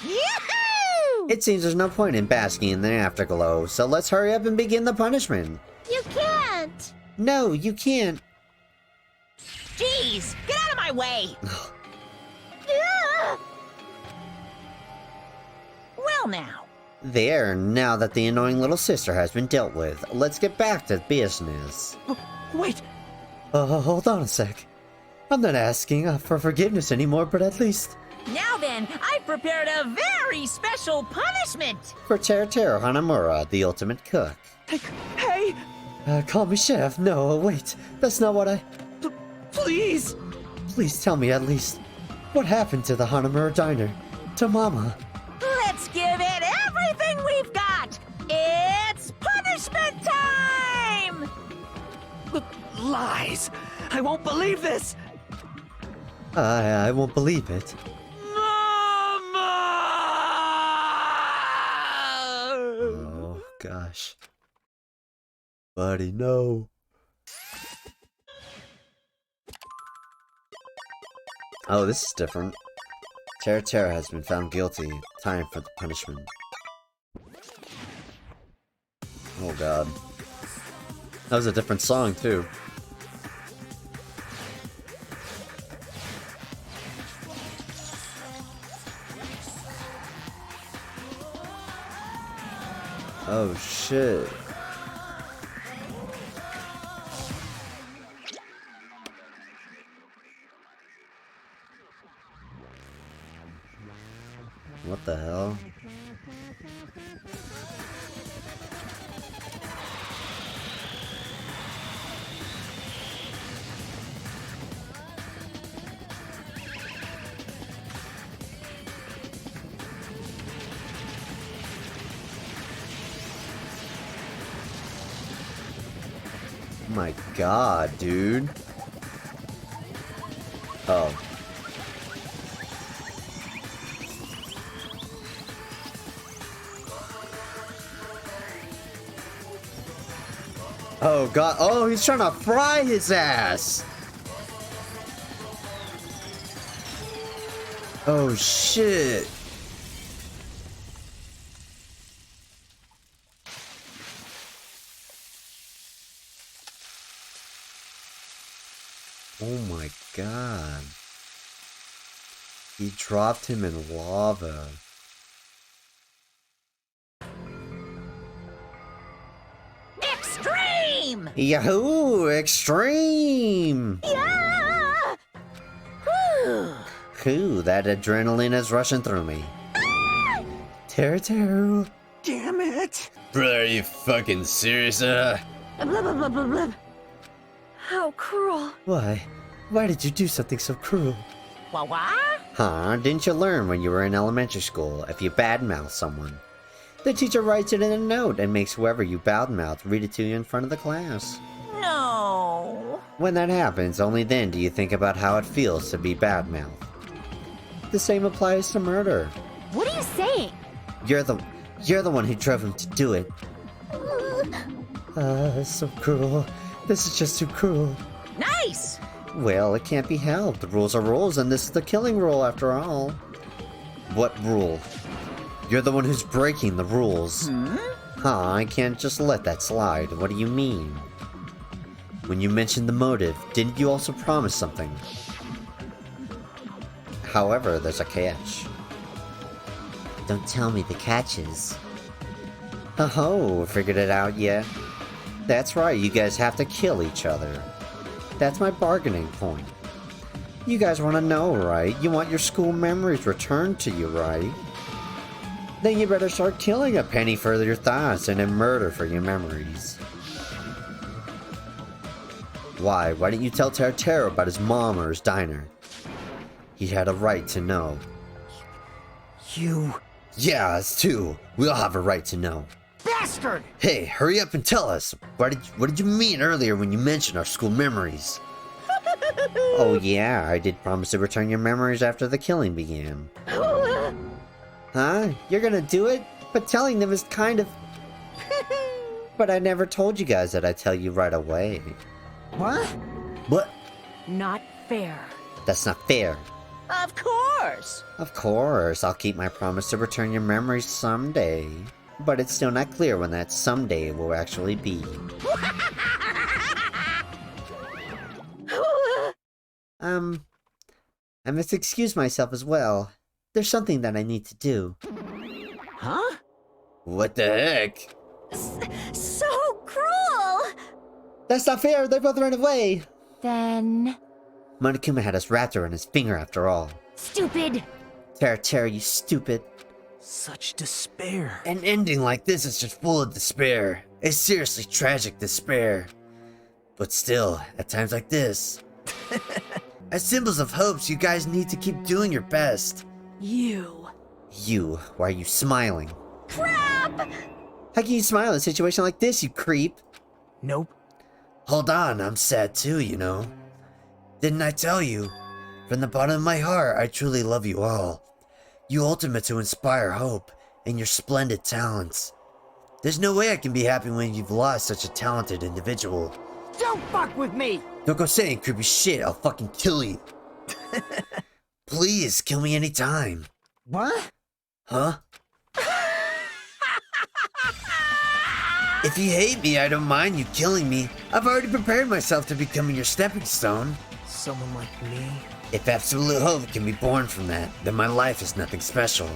Yahoo! It seems there's no point in basking in the afterglow, so let's hurry up and begin the punishment. You can't! No, you can't. Jeez, get out of my way! Well now. There, now that the annoying little sister has been dealt with, let's get back to business. Wait! Hold on a sec. I'm not asking for forgiveness anymore, but at least... Now then, I've prepared a very special punishment! For Teruteru Hanamura, the ultimate cook. Hey! Call me chef. No, wait. That's not what I... Please! Please tell me at least. What happened to the Hanamura diner? To Mama? Let's give it everything we've got! It's punishment time! Lies! I won't believe this! I won't believe it. Mama! Oh, gosh. Buddy, no. Oh, this is different. Teruteru has been found guilty. Time for the punishment. Oh god. That was a different song, too. Oh shit. What the hell? Oh my god, dude. Oh. Oh god. Oh, he's trying to fry his ass. Oh shit. Oh my god. He dropped him in lava. Extreme! Yahoo! Extreme! Yeah! Whew. Whew, that adrenaline is rushing through me. Teruteru. Damn it! Bro, are you fucking serious? Blah, blah, blah, blah, blah. How cruel. Why? Why did you do something so cruel? What? Huh? Didn't you learn when you were in elementary school, if you badmouth someone, the teacher writes it in a note and makes whoever you badmouth read it to you in front of the class? No. When that happens, only then do you think about how it feels to be badmouthed. The same applies to murder. What are you saying? You're the one who drove him to do it. So cruel. This is just too cruel. Nice! Well, it can't be helped. The rules are rules, and this is the killing rule after all. What rule? You're the one who's breaking the rules. Huh, I can't just let that slide. What do you mean? When you mentioned the motive, didn't you also promise something? However, there's a catch. Don't tell me the catch is. Oh, figured it out yet? That's right, you guys have to kill each other. That's my bargaining point. You guys want to know, right? You want your school memories returned to you, right? Then you better start killing a penny for your thoughts and a murder for your memories. Why? Why didn't you tell Teruteru about his mom or his diner? He had a right to know. You... Yeah, us too. We all have a right to know. Bastard! Hey, hurry up and tell us. What did you mean earlier when you mentioned our school memories? Oh yeah, I did promise to return your memories after the killing began. Huh? You're gonna do it? But telling them is kind of... But I never told you guys that I'd tell you right away. What? What? Not fair. That's not fair. Of course. Of course, I'll keep my promise to return your memories someday. But it's still not clear when that someday will actually be. I must excuse myself as well. There's something that I need to do. Huh? What the heck? So cruel! That's not fair, they both ran away! Then... Monokuma had us wrapped around his finger after all. Stupid! Tera, you stupid. Such despair. An ending like this is just full of despair. A seriously tragic despair. But still, at times like this, as symbols of hopes, you guys need to keep doing your best. You. You, why are you smiling? Crap! How can you smile in a situation like this, you creep? Nope. Hold on, I'm sad too, you know. Didn't I tell you? From the bottom of my heart, I truly love you all. You ultimate to inspire hope, and your splendid talents. There's no way I can be happy when you've lost such a talented individual. Don't fuck with me! Don't go saying creepy shit, I'll fucking kill you. Please, kill me anytime. What? Huh? If you hate me, I don't mind you killing me. I've already prepared myself to becoming your stepping stone. Someone like me? If absolute hope can be born from that, then my life is nothing special.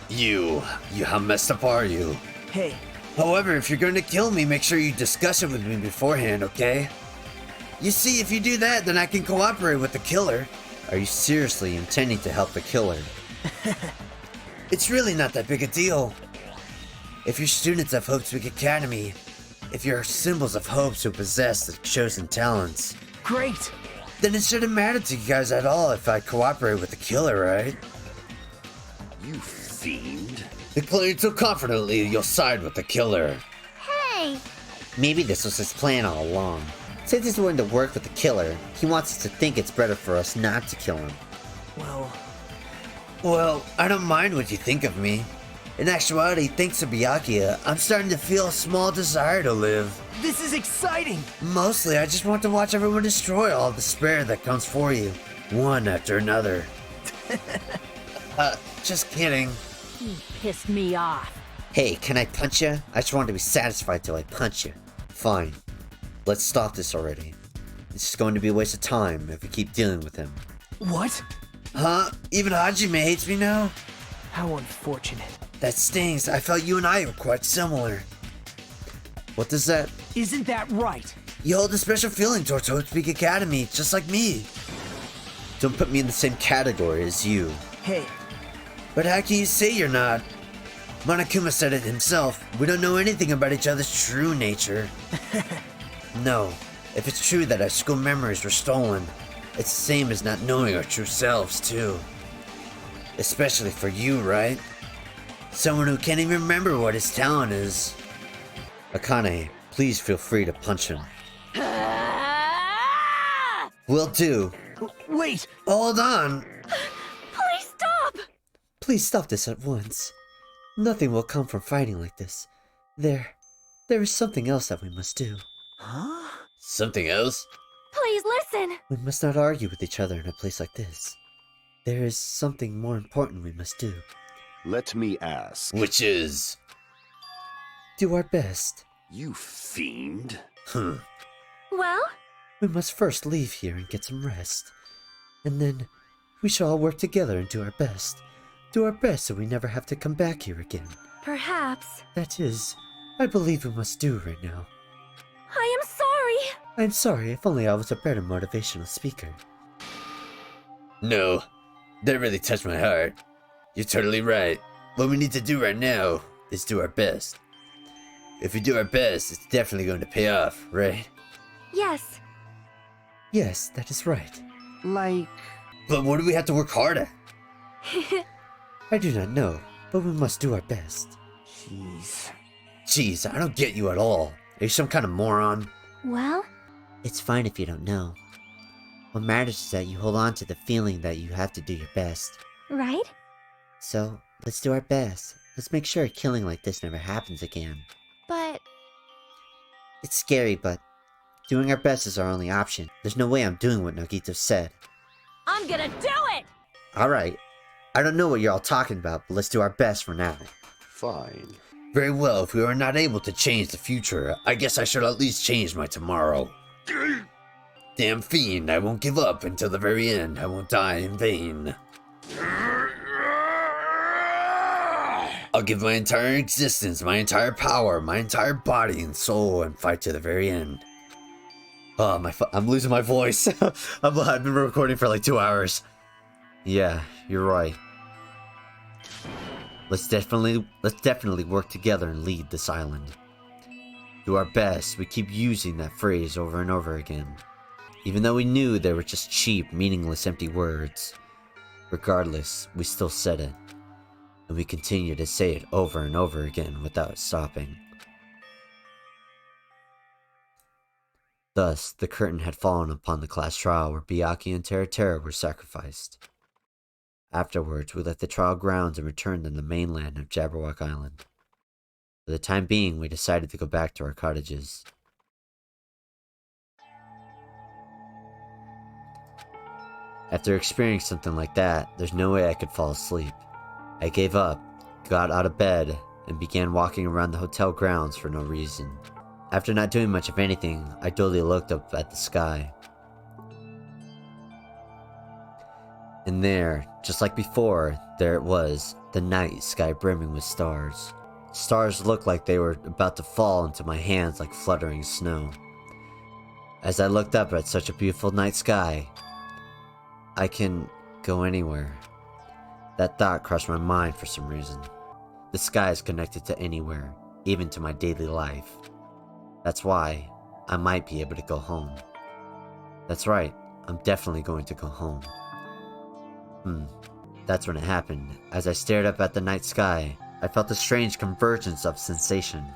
You, how messed up are you? Hey. However, if you're going to kill me, make sure you discuss it with me beforehand, okay? You see, if you do that, then I can cooperate with the killer. Are you seriously intending to help the killer? It's really not that big a deal. If you're students of Hope's Big Academy, if you're symbols of hopes who possess the chosen talents, great! Then it shouldn't matter to you guys at all if I cooperate with the killer, right? You fiend. Declaring so confidently you'll side with the killer. Hey! Maybe this was his plan all along. Since he's willing to work with the killer, he wants us to think it's better for us not to kill him. Well, I don't mind what you think of me. In actuality, thanks to Byakuya, I'm starting to feel a small desire to live. This is exciting! Mostly, I just want to watch everyone destroy all the despair that comes for you, one after another. Just kidding. You pissed me off. Hey, can I punch you? I just want to be satisfied till I punch you. Fine. Let's stop this already. This is going to be a waste of time if we keep dealing with him. What? Huh? Even Hajime hates me now? How unfortunate. That stings. I felt you and I were quite similar. What does that... Isn't that right? You hold a special feeling towards Hope's Peak Academy, just like me. Don't put me in the same category as you. Hey. But how can you say you're not? Monokuma said it himself. We don't know anything about each other's true nature. No. If it's true that our school memories were stolen, it's the same as not knowing our true selves, too. Especially for you, right? Someone who can't even remember what his talent is. Akane, please feel free to punch him. Will do. Wait! Hold on! Please stop! Please stop this at once. Nothing will come from fighting like this. There is something else that we must do. Huh? Something else? Please listen! We must not argue with each other in a place like this. There is something more important we must do. Let me ask. Which is? Do our best. You fiend. Well? We must first leave here and get some rest. And then we shall all work together and do our best. Do our best so we never have to come back here again. Perhaps. That is, I believe we must do right now. I am sorry! I'm sorry, if only I was a better motivational speaker. No, that really touched my heart. You're totally right. What we need to do right now is do our best. If we do our best, it's definitely going to pay off, right? Yes. Yes, that is right. Like... But what do we have to work hard at? I do not know, but we must do our best. Jeez, I don't get you at all. Are you some kind of moron? Well? It's fine if you don't know. What matters is that you hold on to the feeling that you have to do your best. Right? So, let's do our best, Let's make sure killing like this never happens again. But... It's scary, but doing our best is our only option. There's no way I'm doing what Nagito said. I'm gonna do it! Alright. I don't know what you're all talking about, but let's do our best for now. Fine. Very well, if we are not able to change the future, I guess I should at least change my tomorrow. Damn fiend, I won't give up until the very end. I won't die in vain. I'll give my entire existence, my entire power, my entire body and soul, and fight to the very end. Oh, I'm losing my voice. I've been recording for like 2 hours. Yeah, you're right. Let's definitely work together and lead this island. Do our best. We keep using that phrase over and over again. Even though we knew they were just cheap, meaningless, empty words. Regardless, we still said it. And we continue to say it over and over again without stopping. Thus, the curtain had fallen upon the class trial where Byakuya and Teru were sacrificed. Afterwards, we left the trial grounds and returned to the mainland of Jabberwock Island. For the time being, we decided to go back to our cottages. After experiencing something like that, there's no way I could fall asleep. I gave up, got out of bed, and began walking around the hotel grounds for no reason. After not doing much of anything, I dully looked up at the sky. And there, just like before, there it was, the night sky brimming with stars. Stars looked like they were about to fall into my hands like fluttering snow. As I looked up at such a beautiful night sky, I can go anywhere. That thought crossed my mind for some reason. The sky is connected to anywhere, even to my daily life. That's why I might be able to go home. That's right, I'm definitely going to go home. That's when it happened. As I stared up at the night sky, I felt a strange convergence of sensation.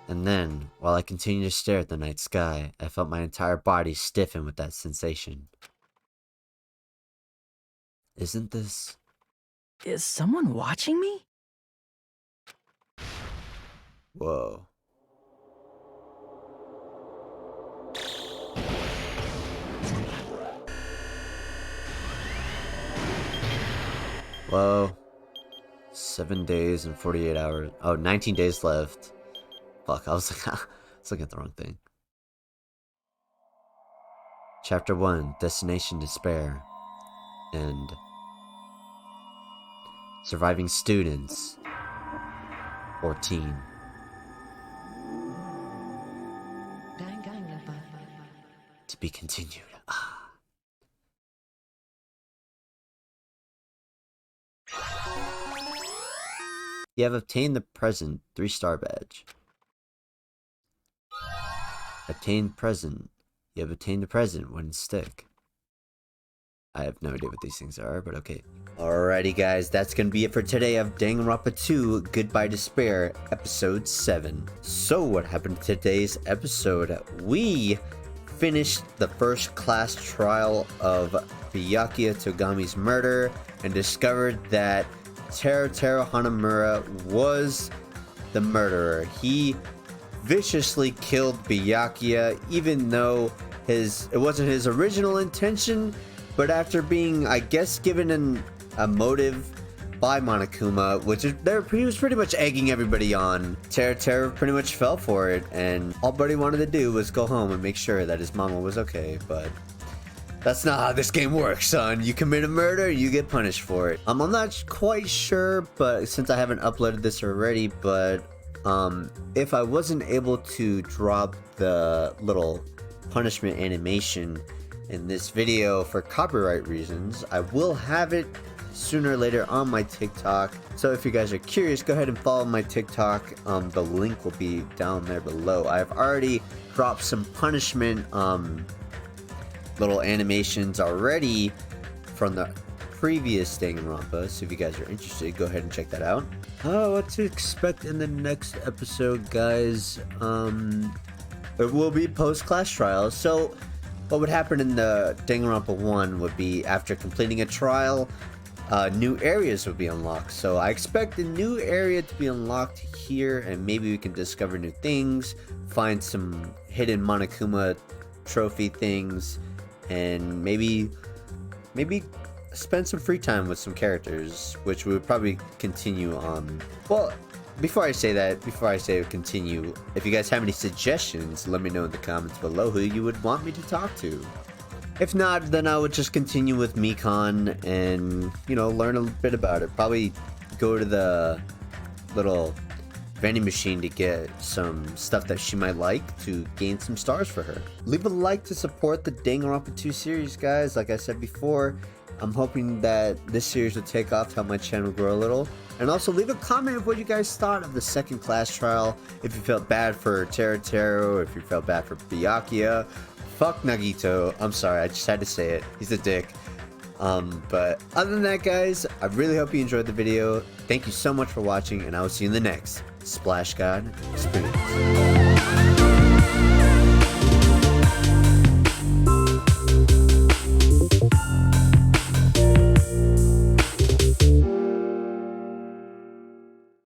And then, while I continued to stare at the night sky, I felt my entire body stiffen with that sensation. Isn't this... Is someone watching me? Whoa. Whoa. 7 days and 48 hours. Oh, 19 days left. Fuck, I was looking at the wrong thing. Chapter 1, Destination Despair. End. Surviving Students. 14. To be continued. You have obtained the present 3-star badge. Obtained present. You have obtained the present wooden stick. I have no idea what these things are, but okay. Alrighty guys, that's gonna be it for today of Danganronpa 2 Goodbye Despair, episode 7. So what happened in today's episode? We finished the first class trial of Byakuya Togami's murder and discovered that Teru Hanamura was the murderer. He viciously killed Byakuya, even though it wasn't his original intention, but after being, I guess, given a motive by Monokuma, he was pretty much egging everybody on. Teru pretty much fell for it, and all Buddy wanted to do was go home and make sure that his mama was okay, but that's not how this game works, son. You commit a murder, you get punished for it. I'm not quite sure, but since I haven't uploaded this already, but if I wasn't able to drop the little punishment animation in this video for copyright reasons, I will have it sooner or later on my TikTok. So if you guys are curious, go ahead and follow my TikTok. The link will be down there below. I've already dropped some punishment little animations already from the previous Danganronpa, so if you guys are interested, go ahead and check that out. What to expect in the next episode, guys? It will be post-class trials. So what would happen in the Danganronpa 1 would be after completing a trial, new areas will be unlocked. So I expect a new area to be unlocked here, and maybe we can discover new things, find some hidden Monokuma trophy things, and maybe spend some free time with some characters, which we would probably continue on. Well, before I say continue, if you guys have any suggestions, let me know in the comments below who you would want me to talk to. If not, then I would just continue with Mikan and, you know, learn a bit about it. Probably go to the little vending machine to get some stuff that she might like to gain some stars for her. Leave a like to support the Danganronpa 2 series, guys. Like I said before, I'm hoping that this series will take off to help my channel grow a little. And also leave a comment of what you guys thought of the second class trial. If you felt bad for Teru, or if you felt bad for Byakuya. Fuck Nagito. I'm sorry, I just had to say it. He's a dick. But other than that, guys, I really hope you enjoyed the video. Thank you so much for watching, and I will see you in the next Splash God Experience.